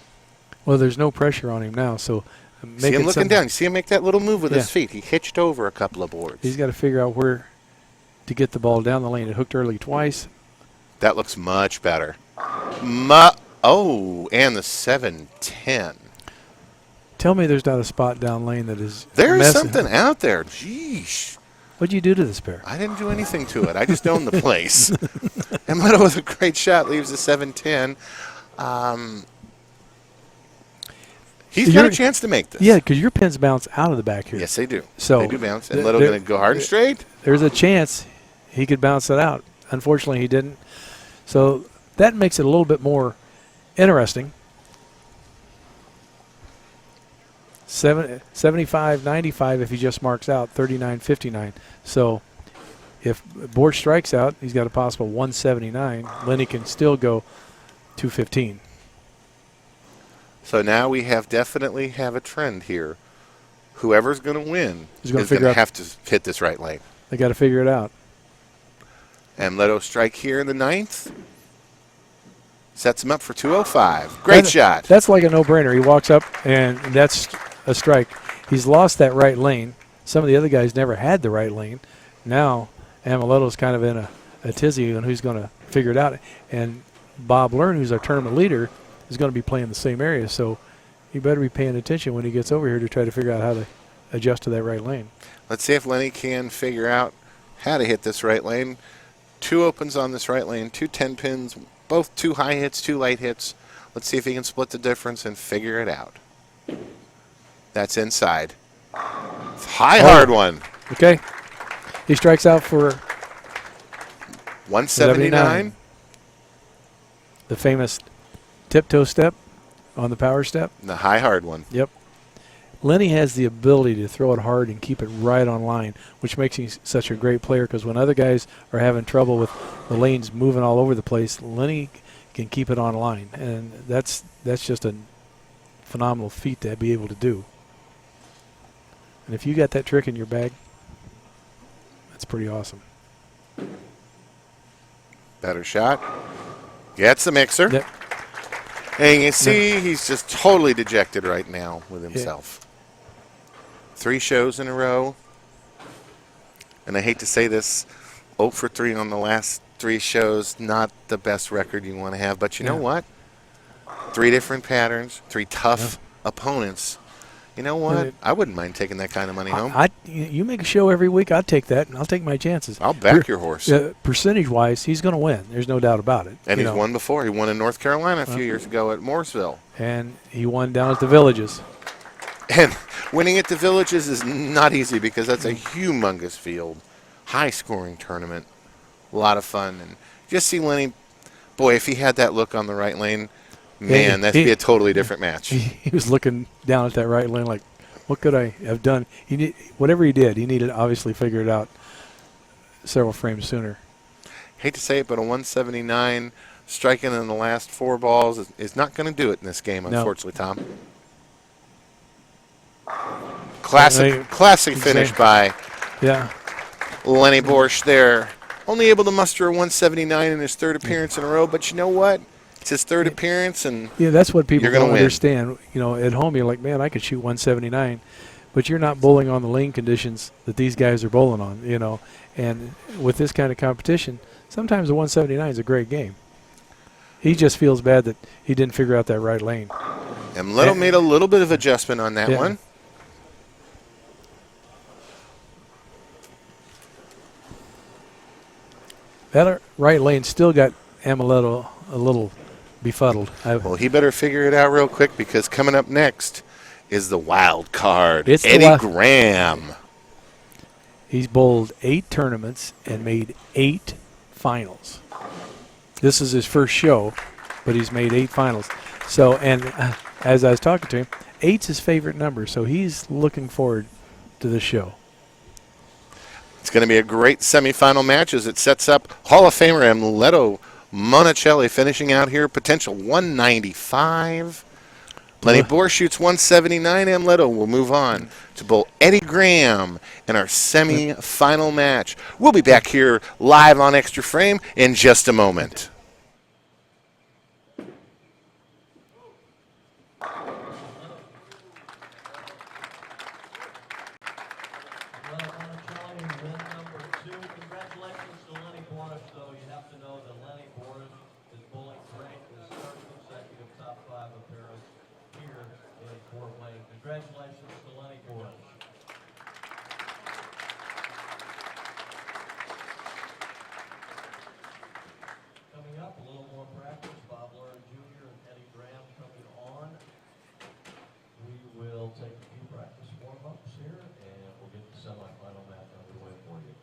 Well, there's no pressure on him now, so see him looking down. You see him make that little move with his feet. He hitched over a couple of boards. He's got to figure out where to get the ball down the lane. It hooked early twice. That looks much better. And the 7-10. Tell me there's not a spot down lane that is There's something out there. Jeez. What'd you do to this pair? I didn't do anything to it. I just own the place. Amleto with a great shot leaves the 7-10. He's got a chance to make this. Yeah, because your pins bounce out of the back here. Yes, they do. So they do bounce. And Amleto going to go hard and straight. There's a chance he could bounce it out. Unfortunately, he didn't. So that makes it a little bit more interesting. 75, 95 if he just marks out, 39, 59. So if Boresch strikes out, he's got a possible 179. Lennie can still go 215. So now we definitely have a trend here. Whoever's going to win He's is gonna going figure to out- have to hit this right lane. They got to figure it out. Amleto strike here in the 9th. Sets him up for 205. Great shot. That's like a no-brainer. He walks up, and that's a strike. He's lost that right lane. Some of the other guys never had the right lane. Now Ameleto's kind of in a tizzy on who's going to figure it out. And Bob Learn, who's our tournament leader, is going to be playing the same area. So he better be paying attention when he gets over here to try to figure out how to adjust to that right lane. Let's see if Lennie can figure out how to hit this right lane. 2 opens on this right lane, 2 10-pins, both 2 high hits, 2 light hits. Let's see if he can split the difference and figure it out. That's inside. High, hard one. Okay. He strikes out for 179. the famous tiptoe step on the power step. The high, hard one. Yep. Lennie has the ability to throw it hard and keep it right on line, which makes him such a great player because when other guys are having trouble with the lanes moving all over the place, Lennie can keep it on line. And that's just a phenomenal feat to be able to do. And if you got that trick in your bag, that's pretty awesome. Better shot. Gets the mixer. Yep. And you see he's just totally dejected right now with himself. 3 shows in a row. And I hate to say this, 0 for 3 on the last 3 shows, not the best record you want to have. But you know what? 3 different patterns, 3 tough opponents. You know what? I wouldn't mind taking that kind of money home. You make a show every week, I'd take that, and I'll take my chances. I'll back your horse. Percentage-wise, he's going to win. There's no doubt about it. And he's won before. He won in North Carolina a few years ago at Mooresville. And he won down at the Villages. And winning at the Villages is not easy because that's a humongous field. High-scoring tournament. A lot of fun. And just see Lennie, boy, if he had that look on the right lane, man, that'd be a totally different match. He was looking down at that right lane like, what could I have done? Whatever he did, he needed to obviously figure it out several frames sooner. Hate to say it, but a 179 striking in the last 4 balls is not going to do it in this game, unfortunately, Tom. Classic finish by Lennie Boresch there. Only able to muster a 179 in his 3rd appearance in a row, but you know what? It's his 3rd appearance, and that's what people don't win. understand. You know, at home you're like, man, I could shoot 179, but you're not bowling on the lane conditions that these guys are bowling on. You know, and with this kind of competition, sometimes the 179 is a great game. He just feels bad that he didn't figure out that right lane. Amleto made a little bit of adjustment on that one. That right lane still got Amleto a little befuddled. Well, he better figure it out real quick because coming up next is the wild card. It's Eddie Graham. He's bowled 8 tournaments and made 8 finals. This is his first show, but he's made 8 finals. So, and as I was talking to him, 8's his favorite number, so he's looking forward to this show. It's going to be a great semifinal match as it sets up Hall of Famer Amleto Monacelli finishing out here, potential 195. Lennie Boresch shoots 179. Amleto will move on to bowl Eddie Graham in our semi-final match. We'll be back here live on Xtra Frame in just a moment. Congratulations to Lennie Boresch, though. You have to know that Lennie Boresch is bowling great in his 3rd consecutive top 5 appearance here in Fort Wayne. Congratulations to Lennie Boresch. Coming up, a little more practice. Bob Learn Jr. and Eddie Graham coming on. We will take a few practice warm-ups here, and we'll get the semifinal match underway for you.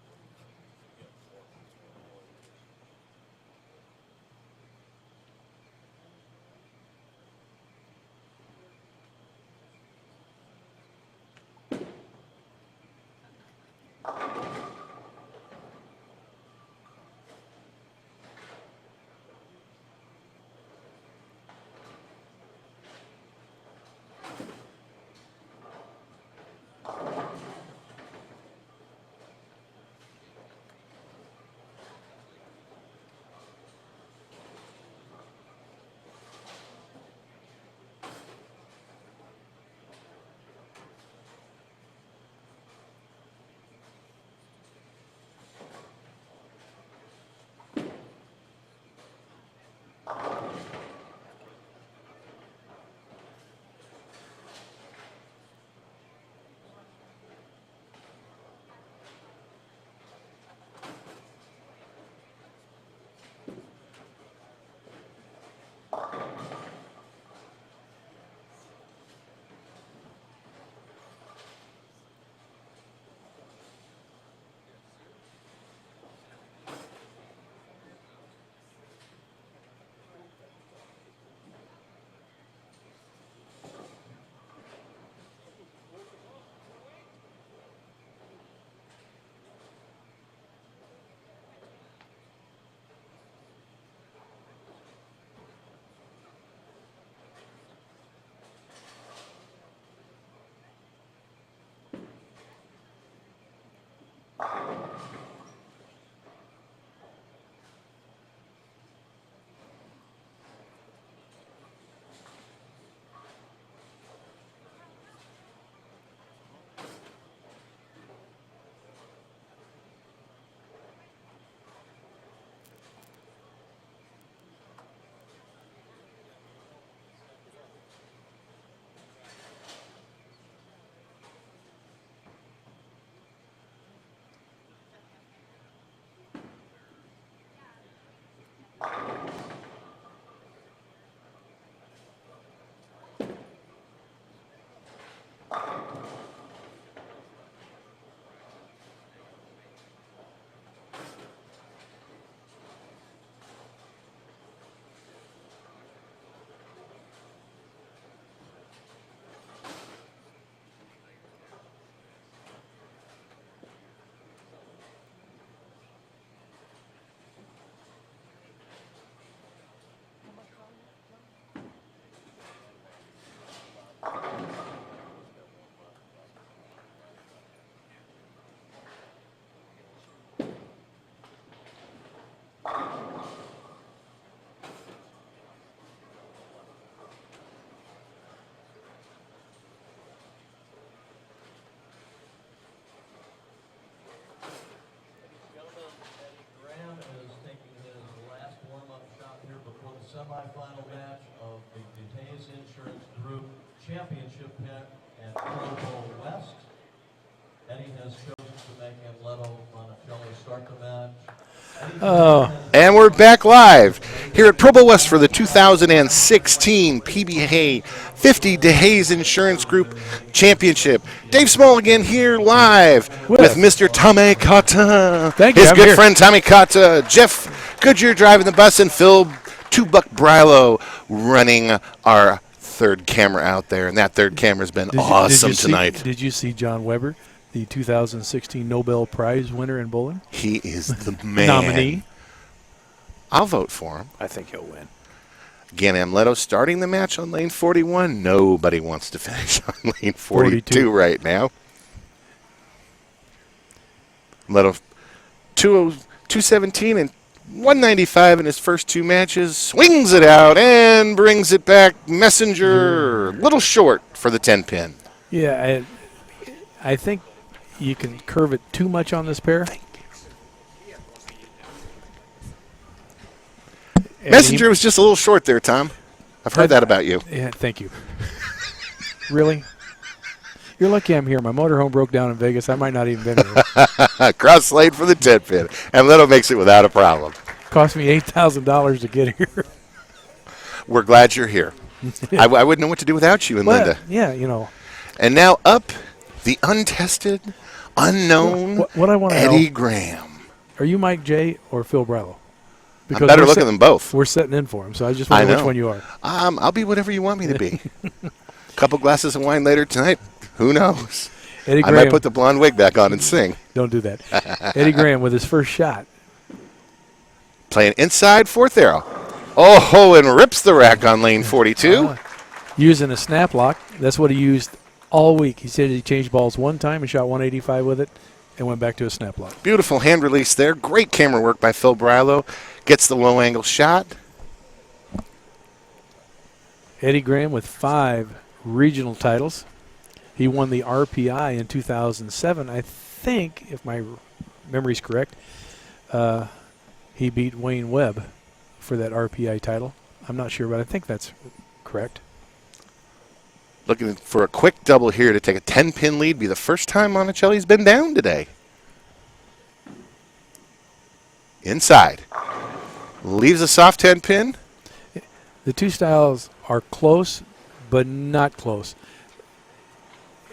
semifinal match of the DeHayes Insurance Group Championship Pit at Pro Bowl West. Eddie has chosen to make Amleto Monacelli start the match. And we're back live here at Pro Bowl West for the 2016 PBA50 DeHayes Insurance Group Championship. Dave Small again here live with Mr. Tommy Cotta. Thank you. His I'm good here. friend Tommy Cotta, Jeff Goodyear driving the bus, and Phil Two-Buck Brilo running our third camera out there. And that third camera's been awesome tonight. Did you see John Weber, the 2016 Nobel Prize winner in bowling? He is the man. Nominee. I'll vote for him. I think he'll win. Again, Amleto starting the match on lane 41. Nobody wants to finish on lane 42 right now. Amleto 217 and 195 in his first two matches. Swings it out and brings it back. Messenger, a little short for the 10-pin. Yeah, I think you can curve it too much on this pair. Messenger was just a little short there, Tom. I've heard that about you. Yeah, thank you. Really? You're lucky I'm here. My motorhome broke down in Vegas. I might not even been here. Cross lane for the 10-pin. Amleto makes it without a problem. Cost me $8,000 to get here. We're glad you're here. I wouldn't know what to do without you and Linda. Yeah, you know. And now up, the untested, unknown What I want to Eddie know, Graham. are you Mike J or Phil Brilo? I'm better looking than both. We're setting in for him, so I just wonder which one you are. I'll be whatever you want me to be. A couple glasses of wine later tonight. Who knows? Eddie I Graham, might put the blonde wig back on and sing. don't do that. Eddie Graham with his first shot. Playing inside, fourth arrow. Oh, and rips the rack on lane 42. Using a snap lock. That's what he used all week. He said he changed balls one time and shot 185 with it and went back to a snap lock. Beautiful hand release there. Great camera work by Phil Brilo. Gets the low angle shot. Eddie Graham with 5 regional titles. He won the RPI in 2007. I think, if my memory's correct, he beat Wayne Webb for that RPI title. I'm not sure, but I think that's correct. Looking for a quick double here to take a 10-pin lead. Be the first time Monacelli's been down today. Inside. Leaves a soft 10-pin. The two styles are close, but not close.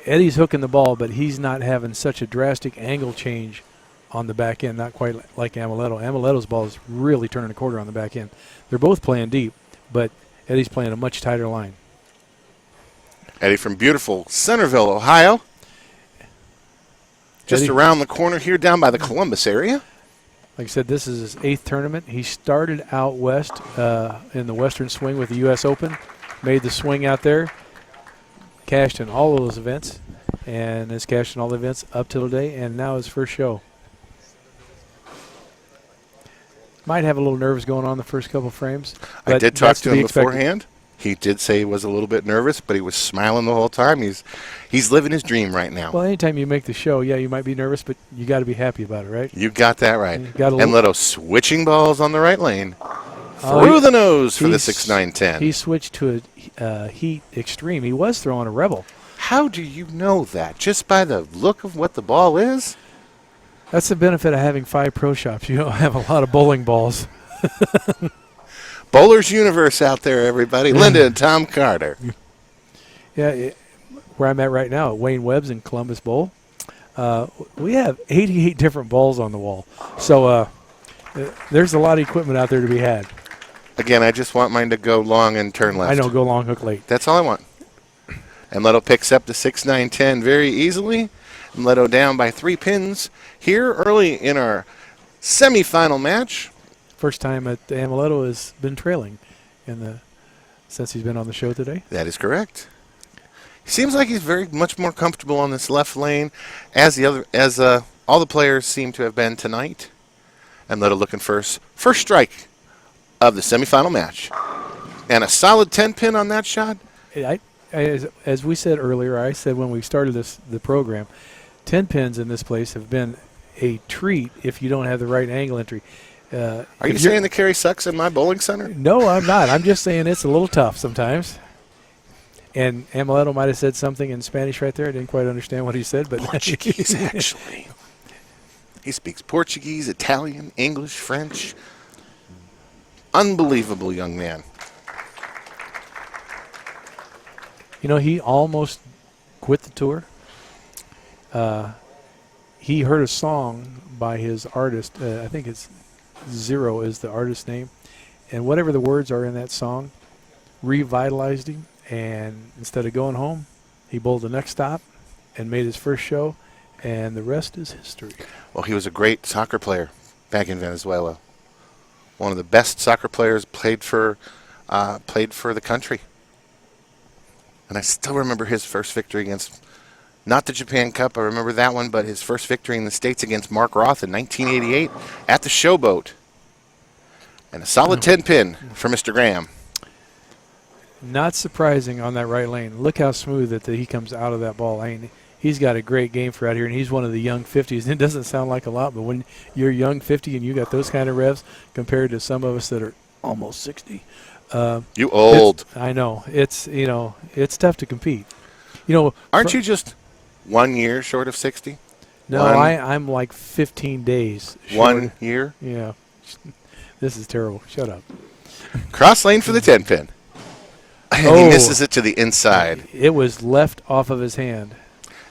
Eddie's hooking the ball, but he's not having such a drastic angle change on the back end, not quite like Amleto. Ameleto's ball is really turning a quarter on the back end. They're both playing deep, but Eddie's playing a much tighter line. Eddie from beautiful Centerville, Ohio. Just Eddie, around the corner here down by the Columbus area. like I said, this is his 8th tournament. He started out west in the Western Swing with the U.S. Open, made the swing out there, cashed in all of those events, and has cashed in all the events up till today, and now his first show. Might have a little nerves going on the first couple frames. I did talk that's to be him expected. beforehand. He did say he was a little bit nervous, but he was smiling the whole time. He's living his dream right now. Well, anytime you make the show, yeah, you might be nervous, but you got to be happy about it, right? You got that right. You got a Amleto switching balls on the right lane. Oh, Through the nose for the he's- 6-9-10. He switched to a Heat Extreme. He was throwing a Rebel. How do you know that? Just by the look of what the ball is? That's the benefit of having 5 pro shops. You don't have a lot of bowling balls. Bowler's Universe out there, everybody. Linda and Tom Carter. Yeah, where I'm at right now at Wayne Webb's in Columbus Bowl, we have 88 different balls on the wall. So there's a lot of equipment out there to be had. Again, I just want mine to go long and turn left. I know, go long, hook late. That's all I want. Amleto picks up the 6-9-10 very easily. Amleto down by 3 pins here early in our semifinal match. First time that Amleto has been trailing since he's been on the show today. That is correct. Seems like he's very much more comfortable on this left lane, as all the players seem to have been tonight. Amleto looking for his first strike of the semifinal match, and a solid 10-pin on that shot. As we said earlier, I said when we started the program, 10 pins in this place have been a treat if you don't have the right angle entry. Are you saying the carry sucks in my bowling center? No, I'm not. I'm just saying it's a little tough sometimes. And Amleto might have said something in Spanish right there. I didn't quite understand what he said, but Portuguese, actually. He speaks Portuguese, Italian, English, French. Unbelievable young man. You know, he almost quit the tour. He heard a song by his artist. I think it's Zero is the artist's name. And whatever the words are in that song revitalized him. And instead of going home, he bowled the next stop and made his first show. And the rest is history. Well, he was a great soccer player back in Venezuela. One of the best soccer players, played for the country. And I still remember his first victory against, not the Japan Cup, I remember that one, but his first victory in the States against Mark Roth in 1988 at the Showboat. And a solid 10-pin for Mr. Graham. Not surprising on that right lane. Look how smooth that he comes out of that ball lane. He's got a great game for out here, and he's one of the young 50s. It doesn't sound like a lot, but when you're young 50 and you got those kind of revs compared to some of us that are almost 60. You old. I know. It's tough to compete. Aren't you just 1 year short of 60? No, I'm like 15 days short. 1 year? Yeah. This is terrible. Shut up. Cross lane for the 10-pin. And he misses it to the inside. It was left off of his hand.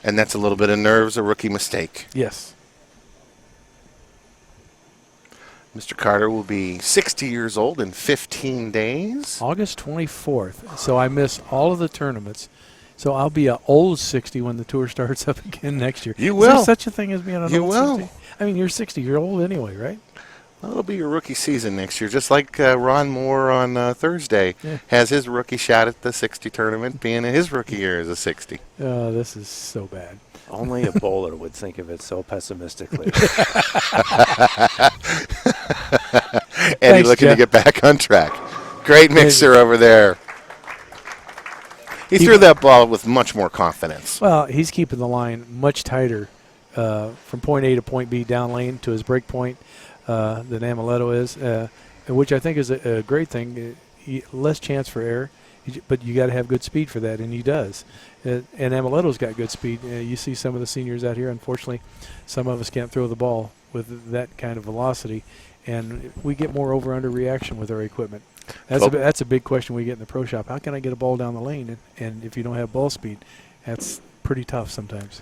And that's a little bit of nerves, a rookie mistake. Yes. Mr. Carter will be 60 years old in 15 days. August 24th. So I miss all of the tournaments. So I'll be an old 60 when the tour starts up again next year. You Is there will. such a thing as being an You old will. 60? I mean, you're 60. You're old anyway, right? Well, it'll be your rookie season next year, just like Ron Mohr on Thursday has his rookie shot at the 60 tournament, being his rookie year as a 60. This is so bad. Only a bowler would think of it so pessimistically. Eddie looking to get back on track. Great mixer over there. He threw that ball with much more confidence. Well, he's keeping the line much tighter from point A to point B down lane to his break point than Amleto is, which I think is a great thing. Less chance for error, but you got to have good speed for that, and he does. And Amleto's got good speed. You see some of the seniors out here. Unfortunately, some of us can't throw the ball with that kind of velocity, and we get more over-under reaction with our equipment. That's a big question we get in the pro shop. How can I get a ball down the lane? And if you don't have ball speed, that's pretty tough sometimes.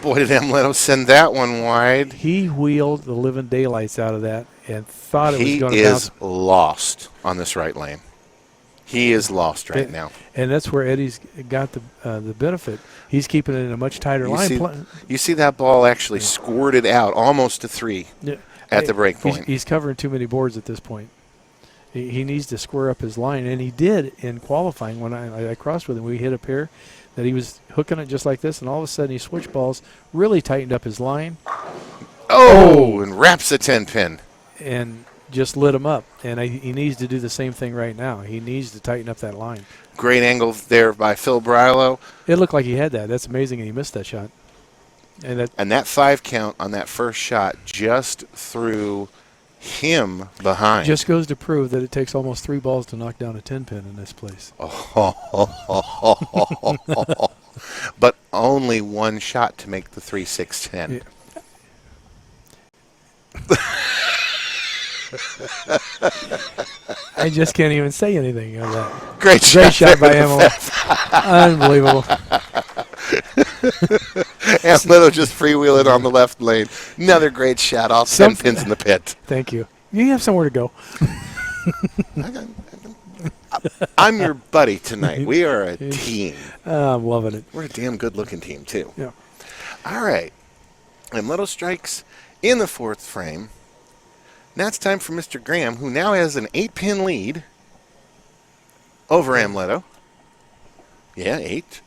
Boy, did Amleto send that one wide. He wheeled the living daylights out of that and thought it was going to He bounce. is lost on this right lane. He is lost right now. And that's where Eddie's got the benefit. He's keeping it in a much tighter line. You see that ball actually squirted out almost to 3 at the break point. He's covering too many boards at this point. He needs to square up his line, and he did in qualifying. When I crossed with him, we hit a pair that he was hooking it just like this, and all of a sudden he switched balls, really tightened up his line. And wraps a 10-pin. And just lit him up. And he needs to do the same thing right now. He needs to tighten up that line. Great angle there by Phil Brilo. It looked like he had that. That's amazing, and he missed that shot. And that 5 count on that first shot just threw him behind. Just goes to prove that it takes almost 3 balls to knock down a 10-pin in this place. But only 1 shot to make the 3-6-10. Yeah. I just can't even say anything of that. Great shot by Emily. Unbelievable. Amleto just freewheeling on the left lane. Another great shot. All 10 pins in the pit. Thank you. You have somewhere to go. I'm your buddy tonight. We are a team. I'm loving it. We're a damn good-looking team, too. Yeah. All right. Amleto strikes in the 4th frame. Now it's time for Mr. Graham, who now has an 8-pin lead over Amleto. Yeah, 8.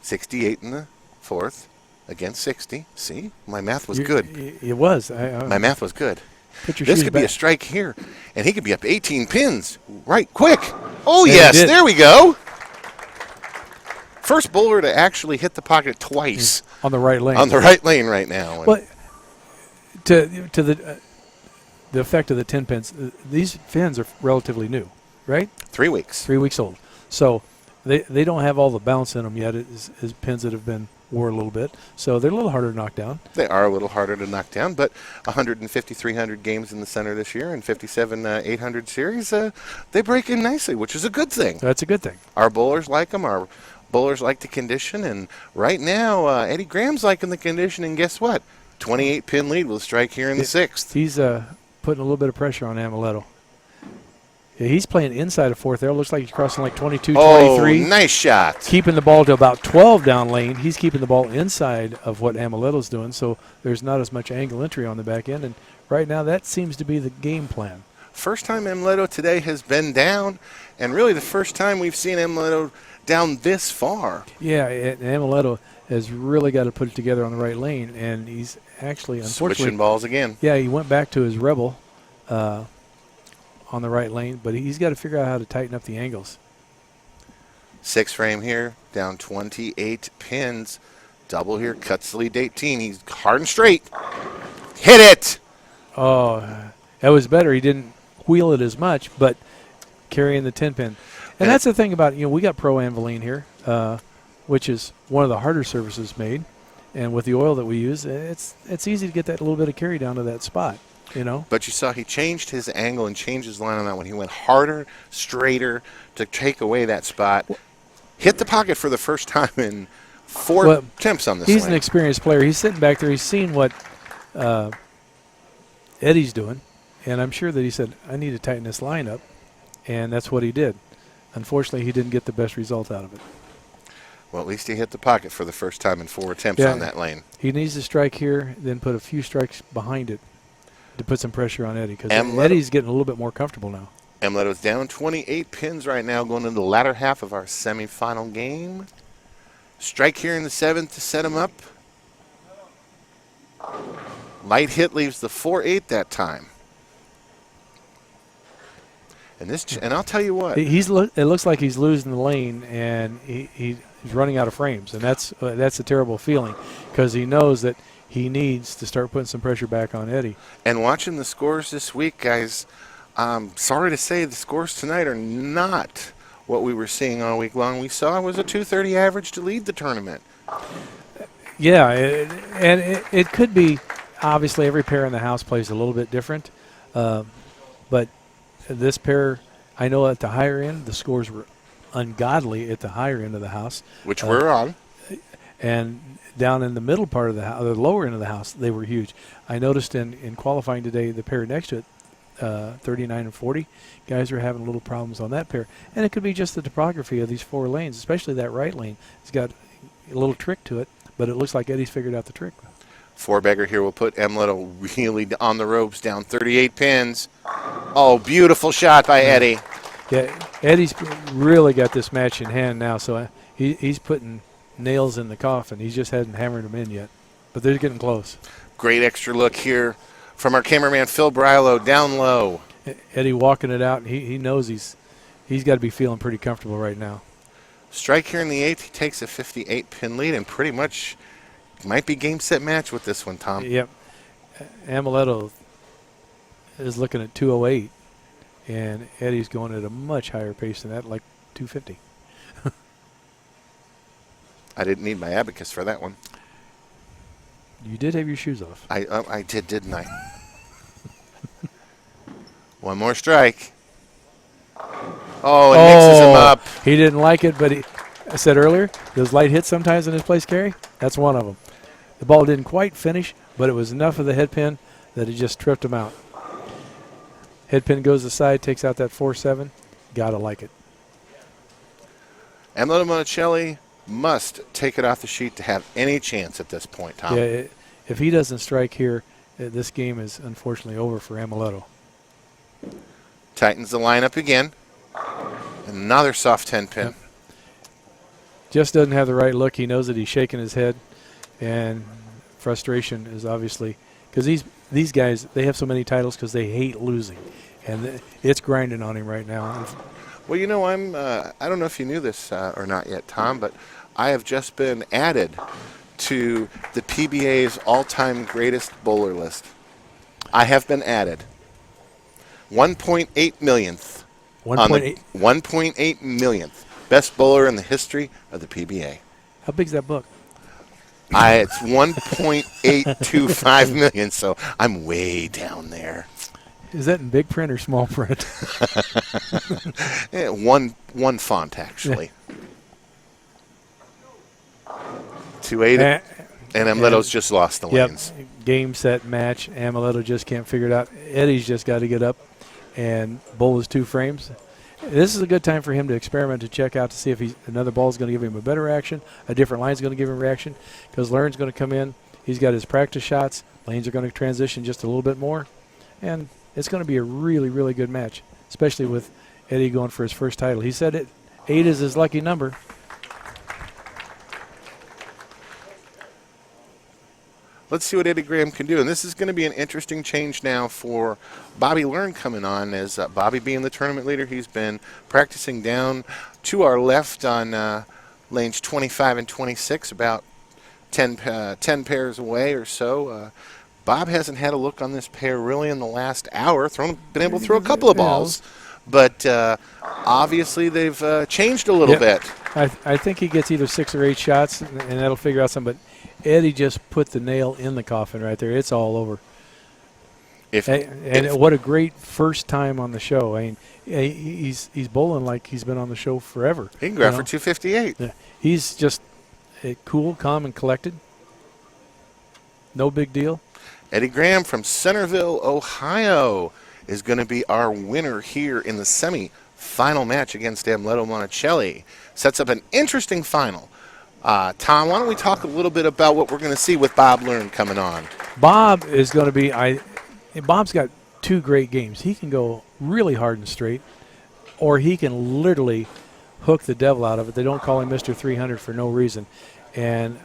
68 in the 4th against 60. See? My math was good. It was. My math was good. This could be a strike here, and he could be up 18 pins right quick. Oh, yes, there we go. First bowler to actually hit the pocket twice. On the right lane. On the right lane right now. Well, to the the effect of the 10 pins. These fins are relatively new, right? 3 weeks. 3 weeks old. So they don't have all the bounce in them yet as pins that have been wore a little bit. So they're a little harder to knock down. They are a little harder to knock down, but 150, 300 games in the center this year and 57, 800 series, they break in nicely, which is a good thing. That's a good thing. Our bowlers like them. Our bowlers like the condition. And right now, Eddie Graham's liking the condition. And guess what? 28-pin lead will strike here in the 6th. He's putting a little bit of pressure on Amleto. Yeah, he's playing inside of fourth there. Looks like he's crossing like 22, 23. Oh, nice shot. Keeping the ball to about 12 down lane. He's keeping the ball inside of what Amleto's doing, so there's not as much angle entry on the back end. And right now, that seems to be the game plan. First time Amleto today has been down, and really the first time we've seen Amleto down this far. Yeah, and Amleto has really got to put it together on the right lane, and he's actually, unfortunately, Switching balls again. yeah, he went back to his rebel on the right lane, but he's got to figure out how to tighten up the angles. 6 frame here, down 28 pins. Double here, cuts the lead to 18. He's hard and straight. Hit it! Oh, that was better. He didn't wheel it as much, but carrying the 10 pin. And that's the thing about, we got Pro Anviline here, which is one of the harder surfaces made. And with the oil that we use, it's easy to get that little bit of carry down to that spot, But you saw he changed his angle and changed his line on that one. He went harder, straighter to take away that spot. Hit the pocket for the first time in 4 attempts on this He's lane. an experienced player. He's sitting back there. He's seen what Eddie's doing. And I'm sure that he said, I need to tighten this line up. And that's what he did. Unfortunately, he didn't get the best result out of it. Well, at least he hit the pocket for the first time in 4 attempts on that lane. He needs to strike here, then put a few strikes behind it to put some pressure on Eddie, because Eddie's getting a little bit more comfortable now. Amleto's down 28 pins right now, going into the latter half of our semifinal game. Strike here in the 7th to set him up. Light hit leaves the 4-8 that time. And I'll tell you what. It looks like he's losing the lane, and he's running out of frames, and that's a terrible feeling, because he knows that he needs to start putting some pressure back on Eddie. And watching the scores this week, guys, sorry to say the scores tonight are not what we were seeing all week long. We saw was a 230 average to lead the tournament. Yeah, and it could be, obviously every pair in the house plays a little bit different, but this pair, I know at the higher end, the scores were ungodly at the higher end of the house. Which we're on. And down in the middle part of the house, the lower end of the house, they were huge. I noticed in qualifying today, the pair next to it, 39 and 40, guys are having little problems on that pair. And it could be just the topography of these 4 lanes, especially that right lane. It's got a little trick to it, but it looks like Eddie's figured out the trick. 4-bagger here will put Amleto really on the ropes, down 38 pins. Oh, beautiful shot by Eddie. Yeah, Eddie's really got this match in hand now, so he's putting nails in the coffin. He just hasn't hammered them in yet, but they're getting close. Great extra look here from our cameraman Phil Brilo, down low. Eddie walking it out, and he knows he's got to be feeling pretty comfortable right now. Strike here in the 8th. He takes a 58-pin lead and pretty much might be game, set, match with this one, Tom. Yep. Amleto is looking at 208, and Eddie's going at a much higher pace than that, like 250. I didn't need my abacus for that one. You did have your shoes off. I did, didn't I? One more strike. Oh, it mixes him up. He didn't like it, but I said earlier, those light hits sometimes in his place carry, that's one of them. The ball didn't quite finish, but it was enough of the head pin that it just tripped him out. Head pin goes aside, takes out that 4-7. Gotta like it. Amleto Monacelli must take it off the sheet to have any chance at this point, Tom. Yeah, if he doesn't strike here, this game is unfortunately over for Amleto. Tightens the lineup again. Another soft 10-pin. Yep. Just doesn't have the right look. He knows that he's shaking his head, and frustration is obviously because these guys, they have so many titles because they hate losing, and it's grinding on him right now. Well, you know, I don't know if you knew this or not yet, Tom, but I have just been added to the PBA's all-time greatest bowler list. I have been added. 1.8 millionth. 1.8. 1.8 millionth. Best bowler in the history of the PBA. How big's that book? It's 1.825 million, so I'm way down there. Is that in big print or small print? Yeah, one font, actually. 2-8, and Amleto's just lost the lanes. Yep. Game, set, match. Amleto just can't figure it out. Eddie's just got to get up and bowl his 2 frames. This is a good time for him to experiment, to check out to see if another ball is going to give him a better reaction, a different line is going to give him a reaction, because Learn's going to come in. He's got his practice shots. Lanes are going to transition just a little bit more, and it's going to be a really, really good match, especially with Eddie going for his first title. He said 8 is his lucky number. Let's see what Eddie Graham can do. And this is going to be an interesting change now for Bobby Learn coming on. As Bobby being the tournament leader, he's been practicing down to our left on lanes 25 and 26, about 10 pairs away or so. Bob hasn't had a look on this pair really in the last hour, been able to throw a couple of balls. But obviously they've changed a little bit. I think he gets either 6 or 8 shots, and that'll figure out something. But Eddie just put the nail in the coffin right there. It's all over. What a great first time on the show. I mean, he's bowling like he's been on the show forever. He can grab for 258. Yeah. He's just cool, calm, and collected. No big deal. Eddie Graham from Centerville, Ohio, is going to be our winner here in the semi-final match against Amleto Monacelli. Sets up an interesting final. Tom, why don't we talk a little bit about what we're going to see with Bob Learn coming on? Bob is going to be Bob's got 2 great games. He can go really hard and straight, or he can literally hook the devil out of it. They don't call him Mr. 300 for no reason. And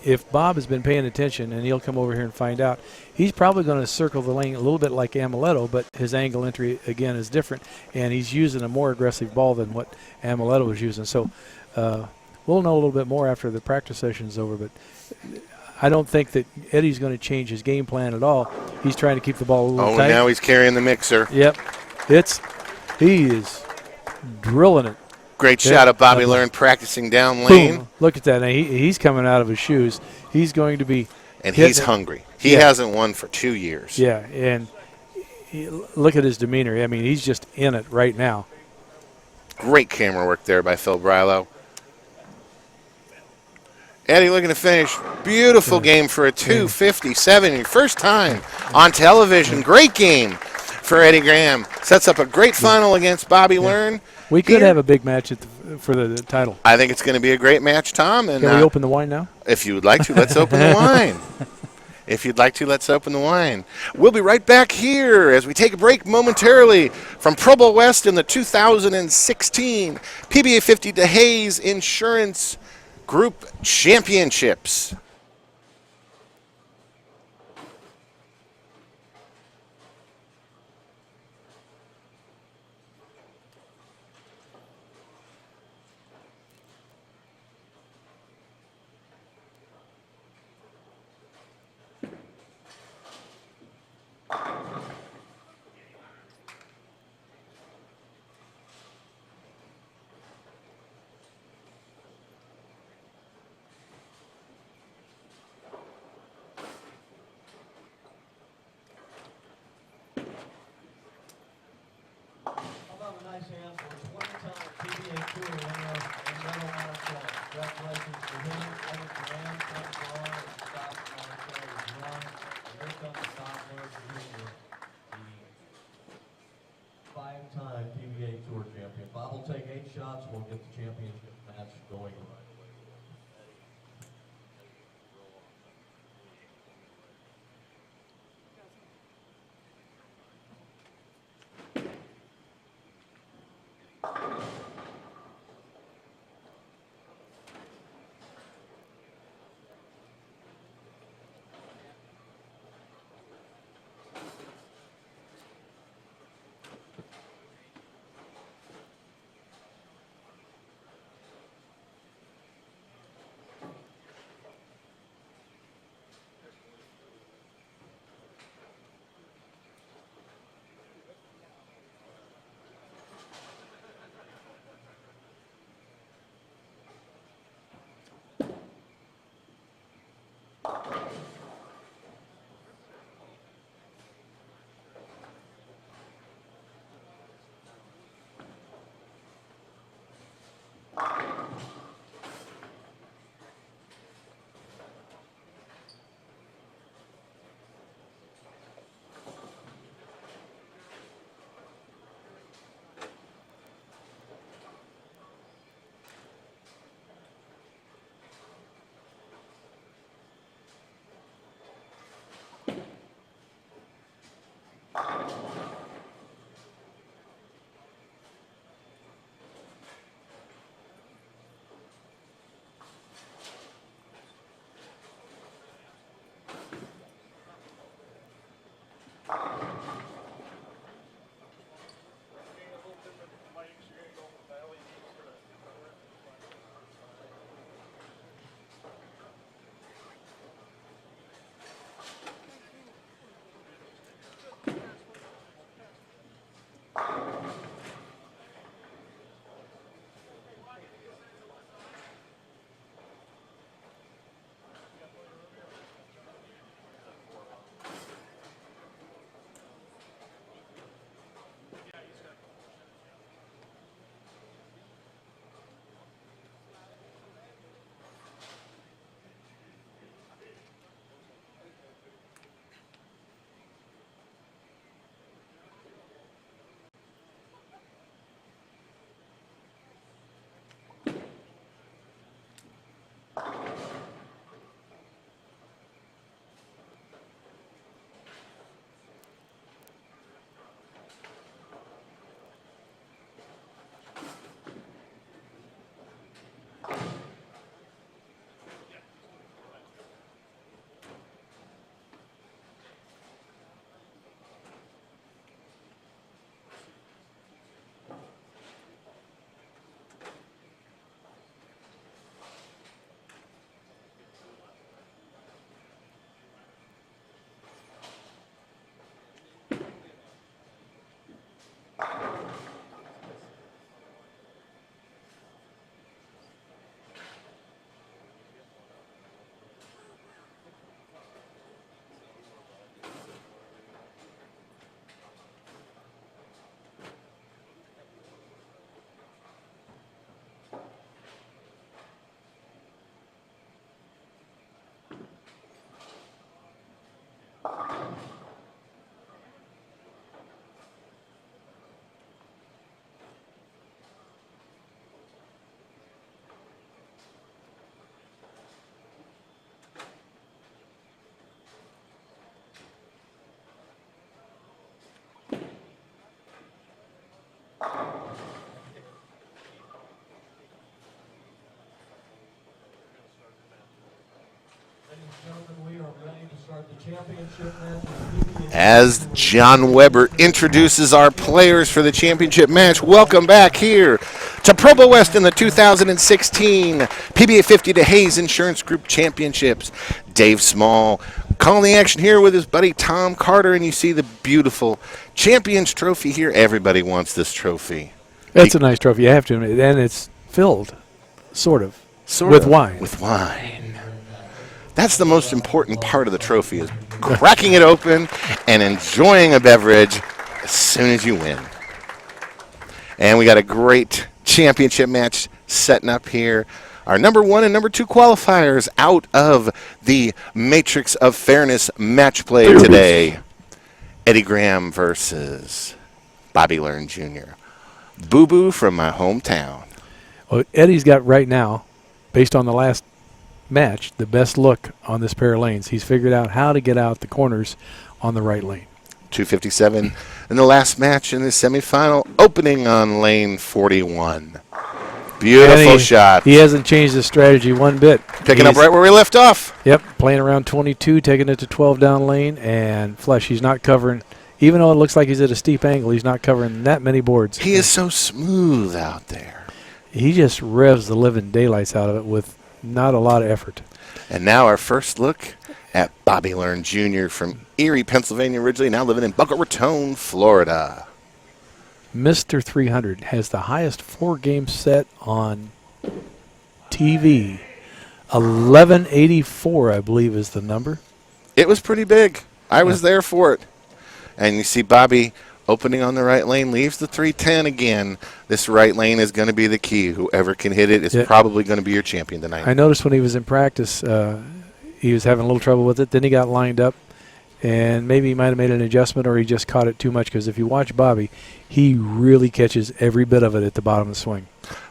if Bob has been paying attention, and he'll come over here and find out, he's probably going to circle the lane a little bit like Amleto, but his angle entry, again, is different, and he's using a more aggressive ball than what Amleto was using. So we'll know a little bit more after the practice session is over, but I don't think that Eddie's going to change his game plan at all. He's trying to keep the ball a little tight. Oh, now he's carrying the mixer. Yep. He is drilling it. Great shot of Bobby Learn practicing down lane. Boom. Look at that. Now he's coming out of his shoes. He's going to be and he's hungry. He hasn't won for 2 years. Yeah, and look at his demeanor. I mean, he's just in it right now. Great camera work there by Phil Brilo. Eddie looking to finish. Beautiful game for a 257. Your first time on television. Great game for Eddie Graham. Sets up a great final against Bobby Learn. We could have a big match for the title. I think it's going to be a great match, Tom. And can we open the wine now? If you would like to, let's open the wine. If you'd like to, let's open the wine. We'll be right back here as we take a break momentarily from Pro Bowl West in the 2016 PBA50 DeHayes Insurance Group Championships. Five-time PBA Tour champion. Bob will take 8 shots. We'll get the championship match going. As John Weber introduces our players for the championship match, welcome back here to Provo West in the 2016 PBA50 DeHayes Insurance Group Championships. Dave Small calling the action here with his buddy Tom Carter, and you see the beautiful Champions Trophy here. Everybody wants this trophy. It's a nice trophy, I have to admit, and it's filled, sort of, with wine. With wine. That's the most important part of the trophy, is cracking it open and enjoying a beverage as soon as you win. And we got a great championship match setting up here. Our number 1 and number 2 qualifiers out of the Matrix of Fairness match play today. Eddie Graham versus Bobby Learn Jr. Boo-boo from my hometown. Well, Eddie's got right now, based on the last match, the best look on this pair of lanes. He's figured out how to get out the corners on the right lane. 257 in the last match in the semifinal, opening on lane 41. Beautiful shot. He hasn't changed his strategy one bit. Picking up right where we left off. Yep, playing around 22, taking it to 12 down lane, and flush. He's not covering, even though it looks like he's at a steep angle, he's not covering that many boards. He is so smooth out there. He just revs the living daylights out of it with not a lot of effort. And now our first look at Bobby Learn Jr. from Erie, Pennsylvania originally, now living in Boca Raton, Florida. Mr. 300 has the highest 4-game set on TV. 1184, I believe, is the number. It was pretty big. I was there for it. And you see Bobby opening on the right lane, leaves the 310 again. This right lane is going to be the key. Whoever can hit it is probably going to be your champion tonight. I noticed when he was in practice, he was having a little trouble with it. Then he got lined up, and maybe he might have made an adjustment or he just caught it too much, because if you watch Bobby, he really catches every bit of it at the bottom of the swing.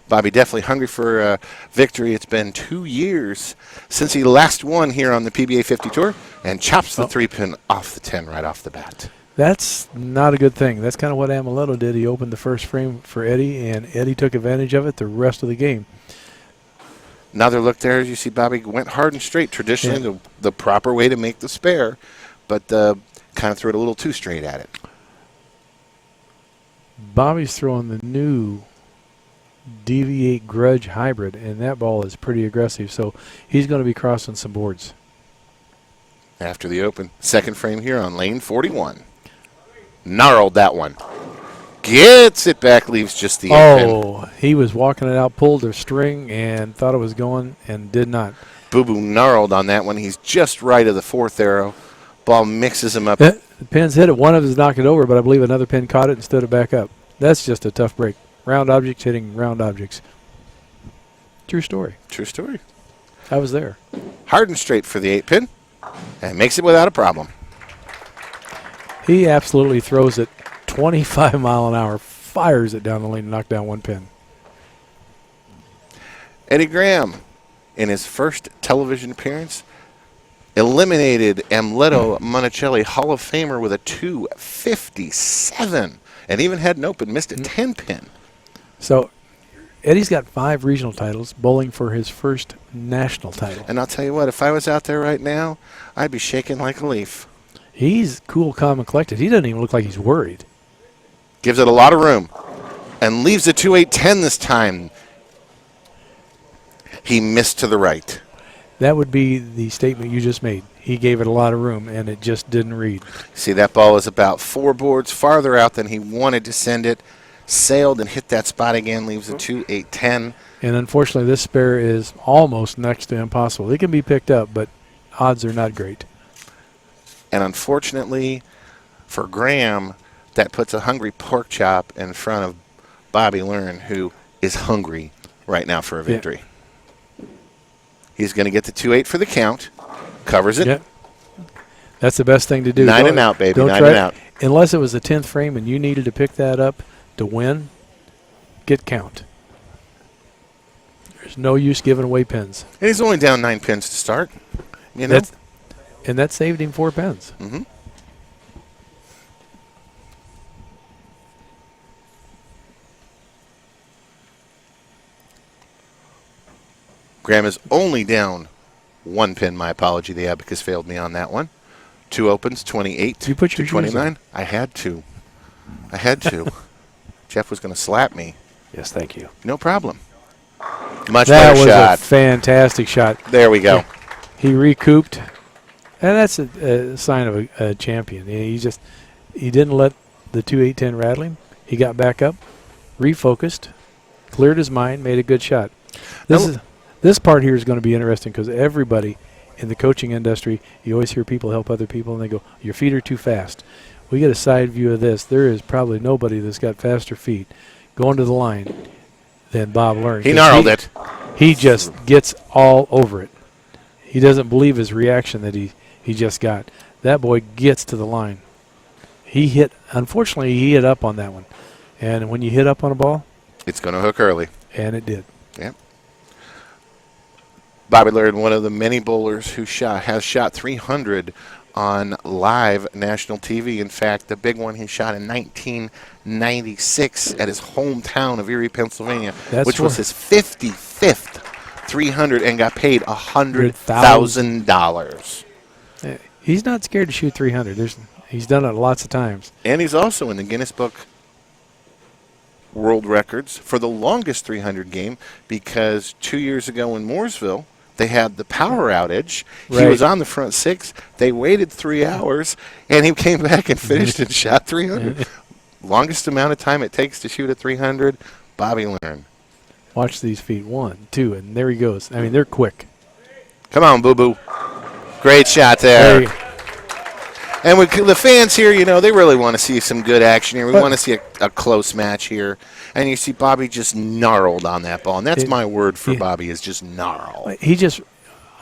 Bobby definitely hungry for victory. It's been 2 years since he last won here on the PBA50 Tour, and chops the 3-pin off the 10 right off the bat. That's not a good thing. That's kind of what Amleto did. He opened the first frame for Eddie, and Eddie took advantage of it the rest of the game. Another look there, as you see Bobby went hard and straight, traditionally the proper way to make the spare, but kind of threw it a little too straight at it. Bobby's throwing the new DV8 Grudge Hybrid, and that ball is pretty aggressive, so he's going to be crossing some boards. After the open, second frame here on lane 41. Gnarled that one. Gets it back, leaves just the 8-pin. Oh, he was walking it out, pulled the string, and thought it was going, and did not. Boo-boo gnarled on that one. He's just right of the 4th arrow. Ball mixes him up. The pins hit it. One of us knocked it over, but I believe another pin caught it and stood it back up. That's just a tough break. Round objects hitting round objects. True story. True story. I was there. Hard and straight for the 8-pin, and makes it without a problem. He absolutely throws it 25 mile an hour, fires it down the lane, and knocked down one pin. Eddie Graham, in his first television appearance, eliminated Amleto Monacelli, Hall of Famer, with a 257, and even had an open, missed a 10-pin. So Eddie's got 5 regional titles, bowling for his first national title. And I'll tell you what, if I was out there right now, I'd be shaking like a leaf. He's cool, calm, and collected. He doesn't even look like he's worried. Gives it a lot of room. And leaves a 2-8-10 this time. He missed to the right. That would be the statement you just made. He gave it a lot of room, and it just didn't read. See, that ball is about 4 boards farther out than he wanted to send it. Sailed and hit that spot again, leaves a 2-8-10. And unfortunately, this spare is almost next to impossible. It can be picked up, but odds are not great. And unfortunately for Graham, that puts a hungry pork chop in front of Bobby Learn, who is hungry right now for a victory. Yeah. He's going to get the 2-8 for the count. Covers it. Yep. That's the best thing to do. 9 and out, baby. Don't 9 try and out. Unless it was the 10th frame and you needed to pick that up to win, get count. There's no use giving away pins. And he's only down 9 pins to start. You know? And that saved him 4 pins. Mm-hmm. Graham is only down 1 pin. My apology, the abacus failed me on that one. 2 opens, 28 You put to your shoes 29. on. I had to. Jeff was going to slap me. Yes, thank you. No problem. Much That better was shot. a fantastic shot. There we go. He recouped, and that's a sign of a champion. He didn't let the 2-8-10 rattle him. He got back up, refocused, cleared his mind, made a good shot. This part here is going to be interesting because everybody in the coaching industry, you always hear people help other people, and they go, "Your feet are too fast." We get a side view of this. There is probably nobody that's got faster feet going to the line than Bob Learn. He gnarled it. He just gets all over it. He doesn't believe his reaction that he just got. That boy gets to the line. Unfortunately, he hit up on that one. And when you hit up on a ball, It's going to hook early. and it did. Yep. Bobby Laird, one of the many bowlers who has shot 300 on live national TV. In fact, the big one he shot in 1996 at his hometown of Erie, Pennsylvania, which was his 55th 300 and got paid $100,000. He's not scared to shoot 300. He's done it lots of times. And he's also in the Guinness Book World Records for the longest 300 game because 2 years ago in Mooresville, they had the power outage. Right. He was on the front 6. They waited 3 hours, and he came back and finished and shot 300. Longest amount of time it takes to shoot a 300, Bobby Learn. Watch these feet. 1, 2, and there he goes. I mean, they're quick. Come on, boo-boo. Great shot there. And with the fans here, they really want to see some good action here. We want to see a close match here. And you see Bobby just gnarled on that ball. And that's my word for Bobby is just gnarl.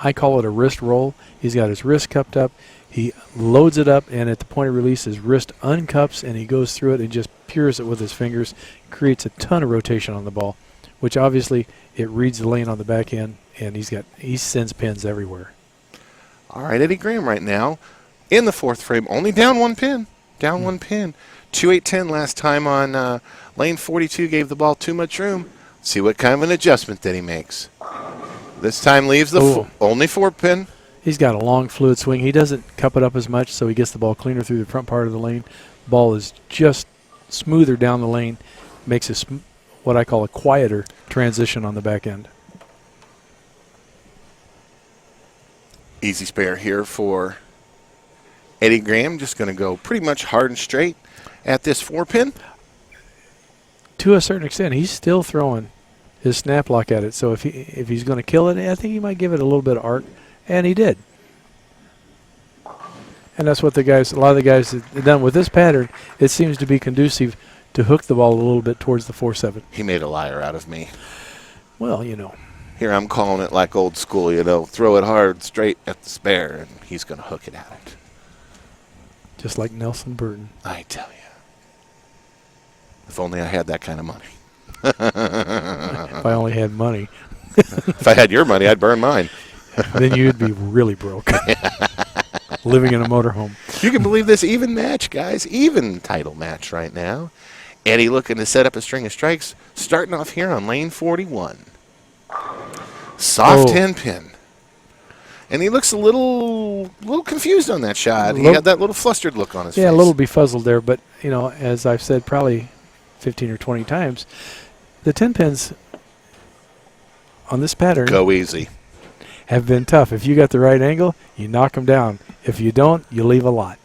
I call it a wrist roll. He's got his wrist cupped up. He loads it up, and at the point of release, his wrist uncups, and he goes through it and just peers it with his fingers. Creates a ton of rotation on the ball, which obviously it reads the lane on the back end, and he sends pins everywhere. All right, Eddie Graham right now in the 4th frame, only down 1 pin. Down 1 pin. 2-8-10 last time on lane 42, gave the ball too much room. See what kind of an adjustment that he makes. This time leaves the only 4 pin. He's got a long fluid swing. He doesn't cup it up as much, so he gets the ball cleaner through the front part of the lane. Ball is just smoother down the lane. Makes what I call a quieter transition on the back end. Easy spare here for Eddie Graham. Just going to go pretty much hard and straight at this 4 pin. To a certain extent, he's still throwing his snap lock at it. So if he's going to kill it, I think he might give it a little bit of arc, and he did. And that's what a lot of the guys have done with this pattern. It seems to be conducive to hook the ball a little bit towards the 4-7. He made a liar out of me. Well, Here I'm calling it like old school, throw it hard straight at the spare, and he's going to hook it at it. just like Nelson Burton. I tell you. If only I had that kind of money. If I only had money, If I had your money, I'd burn mine. then you'd be really broke. Living in a motorhome. You can believe this even match, guys. Even title match right now. Eddie looking to set up a string of strikes, starting off here on lane 41. Soft 10 pin. And he looks a little confused on that shot. He had that little flustered look on his face. Yeah, a little befuzzled there, but, as I've said probably 15 or 20 times, the 10 pins on this pattern Go easy. have been tough. If you got the right angle, you knock them down. If you don't, you leave a lot.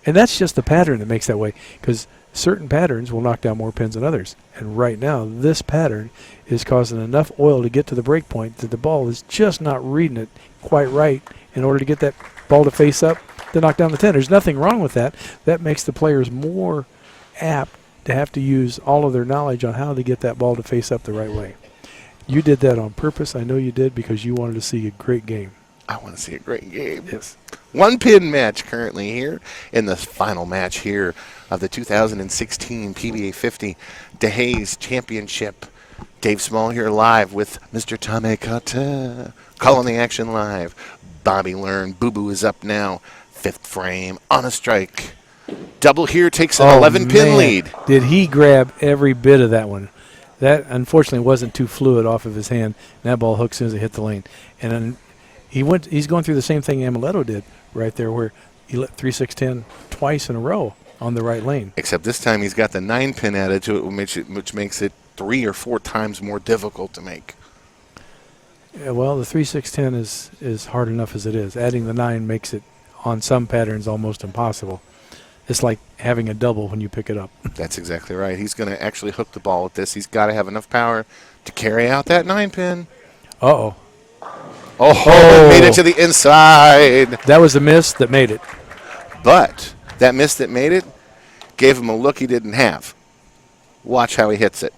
And that's just the pattern that makes that way, because certain patterns will knock down more pins than others. And right now, this pattern is causing enough oil to get to the break point that the ball is just not reading it quite right in order to get that ball to face up to knock down the 10. There's nothing wrong with that. That makes the players more apt to have to use all of their knowledge on how to get that ball to face up the right way. You did that on purpose. I know you did, because you wanted to see a great game. I want to see a great game. Yes. One pin match currently here in the final match here of the 2016 PBA50 DeHayes Championship. Dave Small here live with Mr. Tamekata. Calling the action live. Bobby Learn. Boo Boo is up now. Fifth frame on a strike. Double here takes an 11-pin lead. Did he grab every bit of that one? That, unfortunately, wasn't too fluid off of his hand. And that ball hooked as soon as it hit the lane. And then he's going through the same thing Amleto did right there, where he let 3-6-10 twice in a row on the right lane. Except this time he's got the 9-pin added to it, which makes it 3 or 4 times more difficult to make. Yeah, well, the 3-6-10 is hard enough as it is. Adding the 9 makes it, on some patterns, almost impossible. It's like having a double when you pick it up. That's exactly right. He's going to actually hook the ball with this. He's got to have enough power to carry out that 9-pin. Uh-oh. Oh, made it to the inside. That was the miss that made it. But that miss that made it gave him a look he didn't have. Watch how he hits it.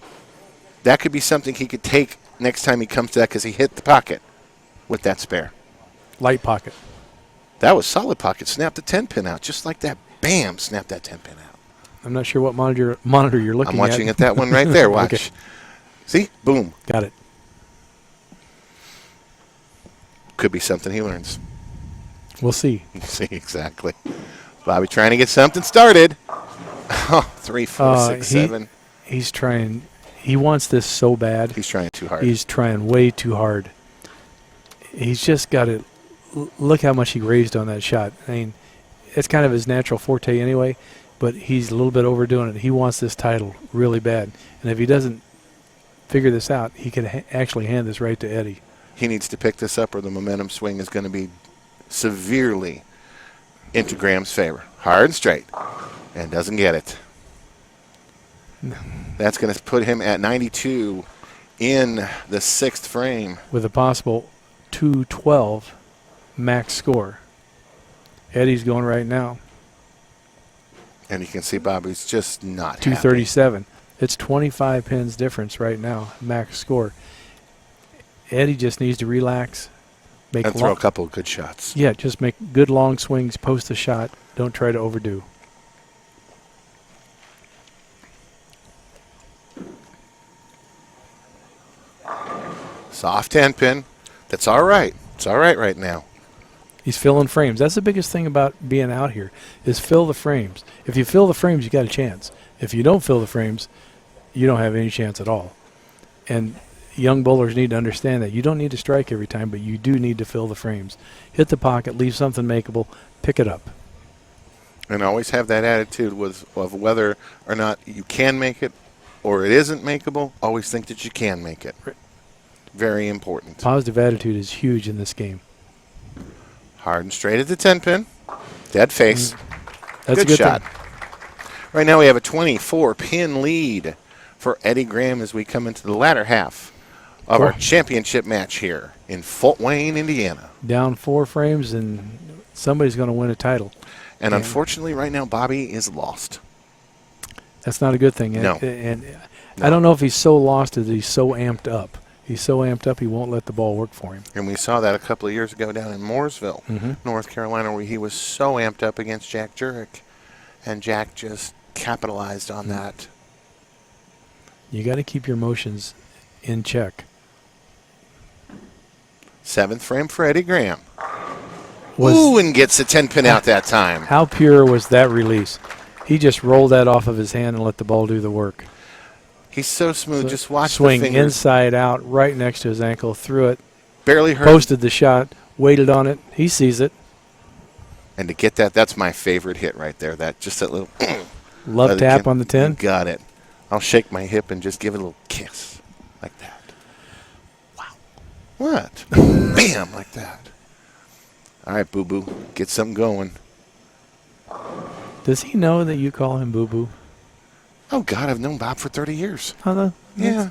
That could be something he could take next time he comes to that, because he hit the pocket with that spare. Light pocket. That was solid pocket. Snapped the 10-pin out. Just like that. Bam, snapped that 10-pin out. I'm not sure what monitor you're looking at. I'm watching at that one right there. Watch. Okay. See? Boom. Got it. Could be something he learns. We'll see. See, exactly. Bobby trying to get something started. Oh, 3, 4, 6, 7. He's trying. He wants this so bad. He's trying too hard. He's trying way too hard. He's just got to look how much he raised on that shot. I mean, it's kind of his natural forte anyway, but he's a little bit overdoing it. He wants this title really bad. And if he doesn't figure this out, he could actually hand this right to Eddie. He needs to pick this up, or the momentum swing is going to be severely into Graham's favor. Hard and straight. And doesn't get it. That's going to put him at 92 in the 6th frame. With a possible 212 max score. Eddie's going right now. And you can see Bobby's just not happy. 237. It's 25 pins difference right now, max score. Eddie just needs to relax. And throw a couple of good shots. Yeah, just make good long swings, post the shot. Don't try to overdo. Soft 10-pin. That's all right. It's all right now. He's filling frames. That's the biggest thing about being out here, is fill the frames. If you fill the frames, you got a chance. If you don't fill the frames, you don't have any chance at all. And young bowlers need to understand that. You don't need to strike every time, but you do need to fill the frames. Hit the pocket, leave something makeable, pick it up. And always have that attitude of whether or not you can make it or it isn't makeable. Always think that you can make it. Very important. Positive attitude is huge in this game. Hard and straight at the 10-pin. Dead face. That's Good a good shot. thing. Right now we have a 24-pin lead for Eddie Graham as we come into the latter half of our championship match here in Fort Wayne, Indiana. Down 4 frames, and somebody's going to win a title. And unfortunately, right now, Bobby is lost. That's not a good thing. No. And No. I don't know if he's so lost that he's so amped up. He's so amped up he won't let the ball work for him. And we saw that a couple of years ago down in Mooresville, Mm-hmm. North Carolina, where he was so amped up against Jack Jurek. And Jack just capitalized on that. You got to keep your emotions in check. 7th frame for Eddie Graham. Was Ooh, and gets the 10-pin out that time. How pure was that release? He just rolled that off of his hand and let the ball do the work. He's so smooth. Just watch Swing the fingers. inside out, right next to his ankle, threw it, Barely hurt. posted the shot, waited on it. He sees it. And to get that, that's my favorite hit right there. That little Love tap on the 10. You got it. I'll shake my hip and just give it a little kiss like that. Wow. What? Bam, like that. All right, Boo Boo, get something going. Does he know that you call him Boo Boo? Oh God, I've known Bob for 30 years. Yeah.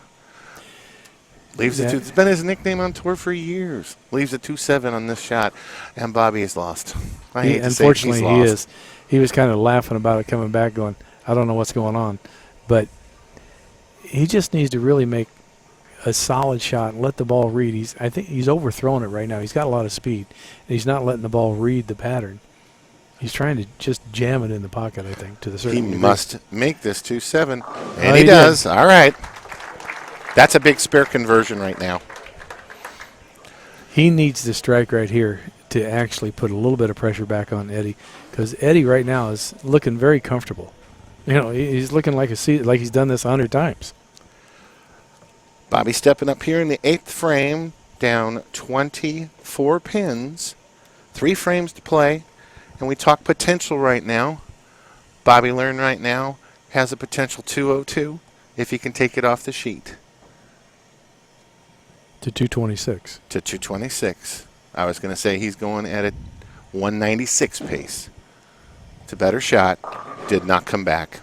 Leaves it. It's been his nickname on tour for years. Leaves a 2-7 on this shot, and Bobby is lost. I hate to say it, Unfortunately, he's he lost. is. He was kind of laughing about it coming back, going, I don't know what's going on. But he just needs to really make a solid shot and let the ball read. I think he's overthrowing it right now. He's got a lot of speed, and he's not letting the ball read the pattern. He's trying to just jam it in the pocket, I think, to the certain He degree. must make this 2-7, and Oh, he he does. All right. That's a big spare conversion right now. He needs to strike right here to actually put a little bit of pressure back on Eddie, because Eddie right now is looking very comfortable. You know, he's looking like he's done this 100 times. Bobby stepping up here in the 8th frame, down 24 pins, 3 frames to play, and we talk potential right now. Bobby Learn right now has a potential 202 if he can take it off the sheet. To 226. To 226. I was going to say he's going at a 196 pace. It's a better shot. Did not come back.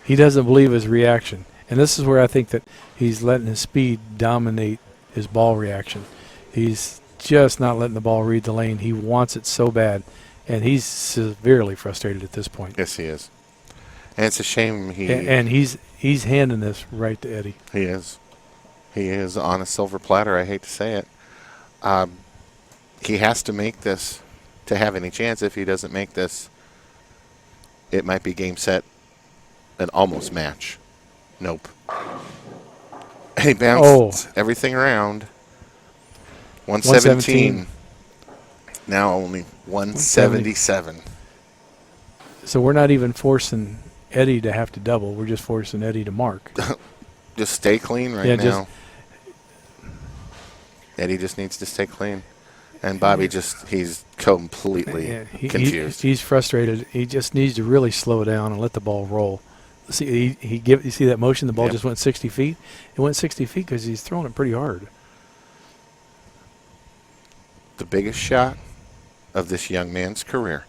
He doesn't believe his reaction. And this is where I think that he's letting his speed dominate his ball reaction. He's just not letting the ball read the lane. He wants it so bad. And he's severely frustrated at this point. Yes, he is. And it's a shame And he's handing this right to Eddie. He is. He is on a silver platter. I hate to say it. He has to make this to have any chance. If he doesn't make this, it might be game, set, and almost match. Nope. And he bounced everything around. 117. Now only 177. So we're not even forcing Eddie to have to double. We're just forcing Eddie to mark. Just stay clean right now. Eddie just needs to stay clean. And Bobby he's completely confused. He's frustrated. He just needs to really slow down and let the ball roll. See, you see that motion? The ball just went 60 feet. It went 60 feet because he's throwing it pretty hard. The biggest shot of this young man's career,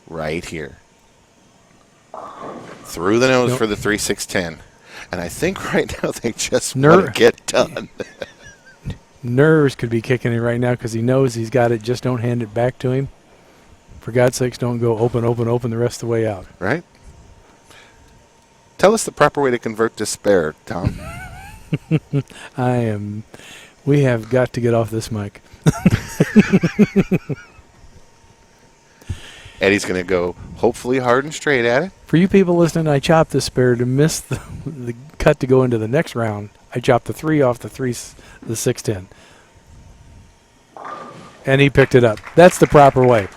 right here. Through the nose for the 3-6-10. And I think right now they just want to get done. Nerves could be kicking in right now because he knows he's got it. Just don't hand it back to him. For God's sakes, don't go open, open, open the rest of the way out. Right? Tell us the proper way to convert despair, Tom. We have got to get off this mic. Eddie's going to go hopefully hard and straight at it. For you people listening, I chopped the spare to miss the cut to go into the next round. I chopped the 3 off the 6-10. And he picked it up. That's the proper way.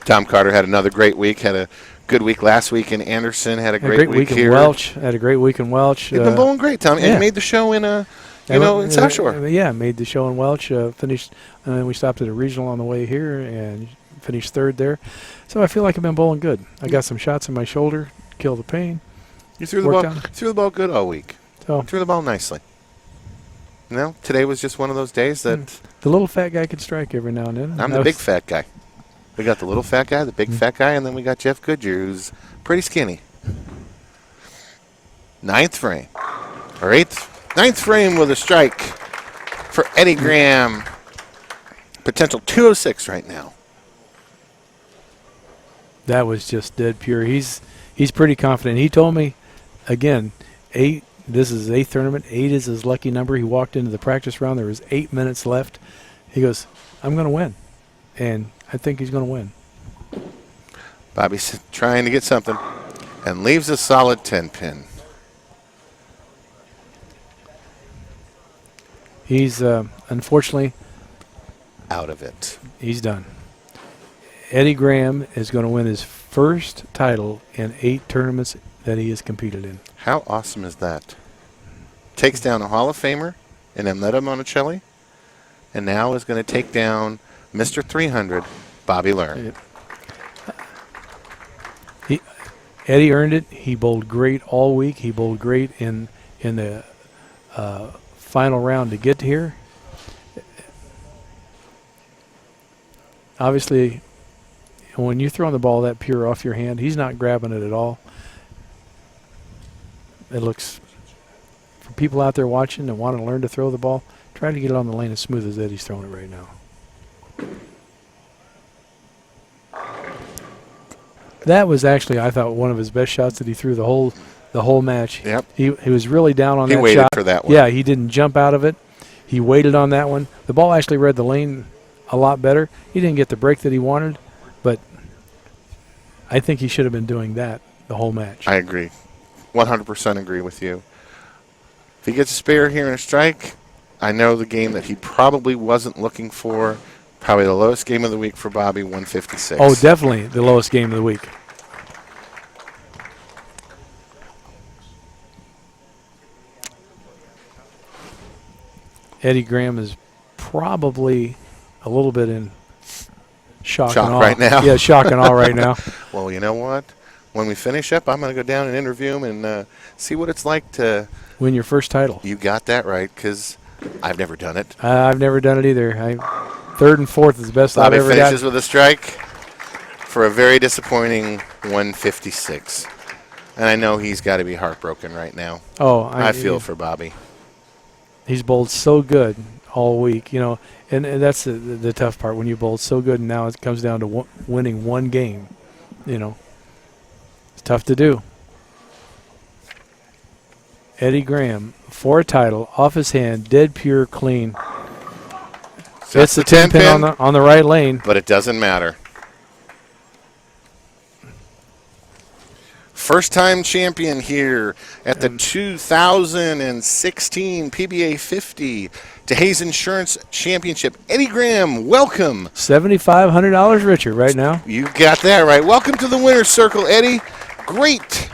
Tom Carter had another great week. Had a good week last week in Anderson. Had a great week here. Welch had a great week in Welch. You've been bowling great, Tom. And you made the show in in South Shore. Yeah, made the show in Welch. Finished. We stopped at a regional on the way here and finished 3rd there. So I feel like I've been bowling good. I got some shots in my shoulder, kill the pain. You threw the ball good all week. So threw the ball nicely. No, today was just one of those days that the little fat guy can strike every now and then. I'm the big fat guy. We got the little fat guy, the big fat guy, and then we got Jeff Goodyear, who's pretty skinny. 9th frame. Or 9th frame with a strike for Eddie Graham. Potential 206 right now. That was just dead pure. He's pretty confident. He told me, again, 8. This is his 8th tournament. 8 is his lucky number. He walked into the practice round. There was 8 minutes left. He goes, I'm going to win. And I think he's going to win. Bobby's trying to get something and leaves a solid 10-pin. He's, unfortunately, out of it. He's done. Eddie Graham is going to win his first title in 8 tournaments that he has competed in. How awesome is that? Takes down a Hall of Famer in Amleto Monacelli, and now is going to take down Mr. 300, Bobby Learn. Eddie earned it. He bowled great all week. He bowled great in the final round to get here. Obviously, when you're throwing the ball that pure off your hand, he's not grabbing it at all. It looks, for people out there watching and want to learn to throw the ball, try to get it on the lane as smooth as Eddie's throwing it right now. That was actually, I thought, one of his best shots that he threw the the whole match. Yep. He was really down on He that waited shot. for that one. Yeah, he didn't jump out of it. He waited on that one. The ball actually read the lane a lot better. He didn't get the break that he wanted, but I think he should have been doing that the whole match. I agree. 100% agree with you. If he gets a spare here and a strike, I know the game that he probably wasn't looking for. Probably the lowest game of the week for Bobby, 156. Oh, definitely the lowest game of the week. Eddie Graham is probably a little bit in shock and awe. Right now. Yeah, shock and awe right now. Well, you know what? When we finish up, I'm going to go down and interview him and see what it's like to Win your first title. You got that right, because I've never done it. I've never done it either. Third and fourth is the best Bobby I've ever finishes got. with a strike for a very disappointing 156. And I know he's got to be heartbroken right now. Oh, I feel for Bobby. He's bowled so good all week, and that's the tough part when you bowl so good, and now it comes down to winning one game. It's tough to do. Eddie Graham for a title, off his hand, dead pure, clean. So It's the 10 pin on the right lane. But it doesn't matter. First-time champion here at the 2016 PBA50 DeHayes Insurance Championship. Eddie Graham, welcome. $7,500 richer right now. You got that right. Welcome to the winner's circle, Eddie. Great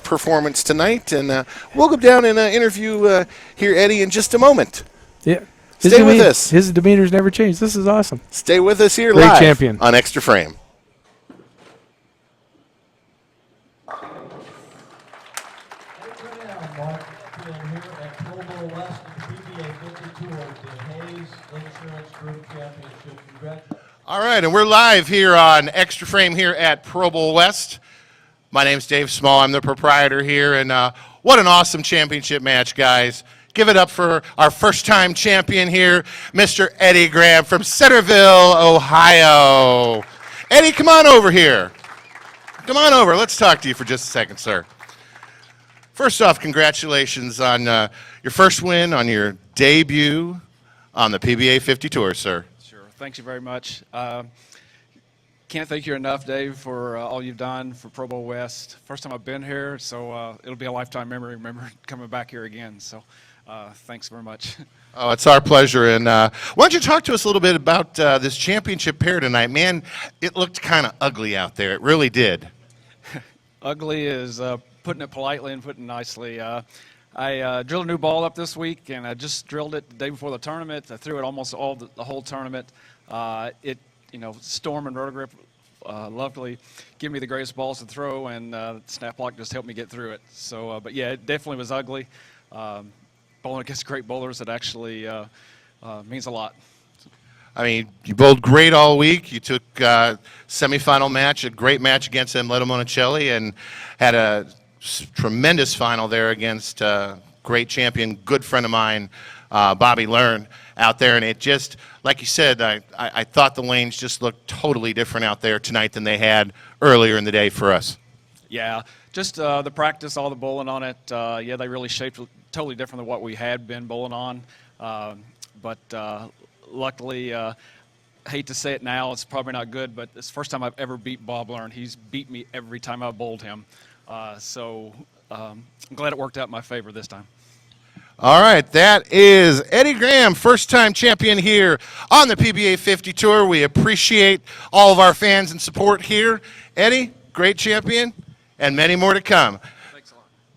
performance tonight. And we'll go down and interview here, Eddie, in just a moment. Yeah. Stay with us. His demeanor's never changed. This is awesome. Stay with us here Great live champion. on Xtra Frame. All right, and we're live here on Xtra Frame here at Pro Bowl West. My name's Dave Small. I'm the proprietor here, and what an awesome championship match, guys. Give it up for our first-time champion here, Mr. Eddie Graham from Centerville, Ohio. Eddie, come on over here. Come on over. Let's talk to you for just a second, sir. First off, congratulations on your first win on your debut on the PBA50 Tour, sir. Sure. Thank you very much. Can't thank you enough, Dave, for all you've done for Pro Bowl West. First time I've been here, so it'll be a lifetime memory. Remember coming back here again. So thanks very much. Oh, it's our pleasure. And why don't you talk to us a little bit about this championship pair tonight? Man, it looked kind of ugly out there. It really did. Ugly is putting it politely and putting it nicely. I drilled a new ball up this week, and I just drilled it the day before the tournament. I threw it almost all the whole tournament. Storm and Rotogrip luckily give me the greatest balls to throw, and Snap Lock just helped me get through it. So, but yeah, it definitely was ugly. Bowling against great bowlers, it actually means a lot. I mean, you bowled great all week. You took semifinal match, a great match against Amleto Monacelli, and had a tremendous final there against great champion, good friend of mine, Bobby Learn, out there. And it just, like you said, I thought the lanes just looked totally different out there tonight than they had earlier in the day for us. Yeah, just the practice, all the bowling on it, they really shaped it totally different than what we had been bowling on. But luckily, hate to say it now, it's probably not good, but it's the first time I've ever beat Bob Learn. He's beat me every time I've bowled him. So I'm glad it worked out in my favor this time. All right, that is Eddie Graham, first-time champion here on the PBA50 Tour. We appreciate all of our fans and support here. Eddie, great champion, and many more to come.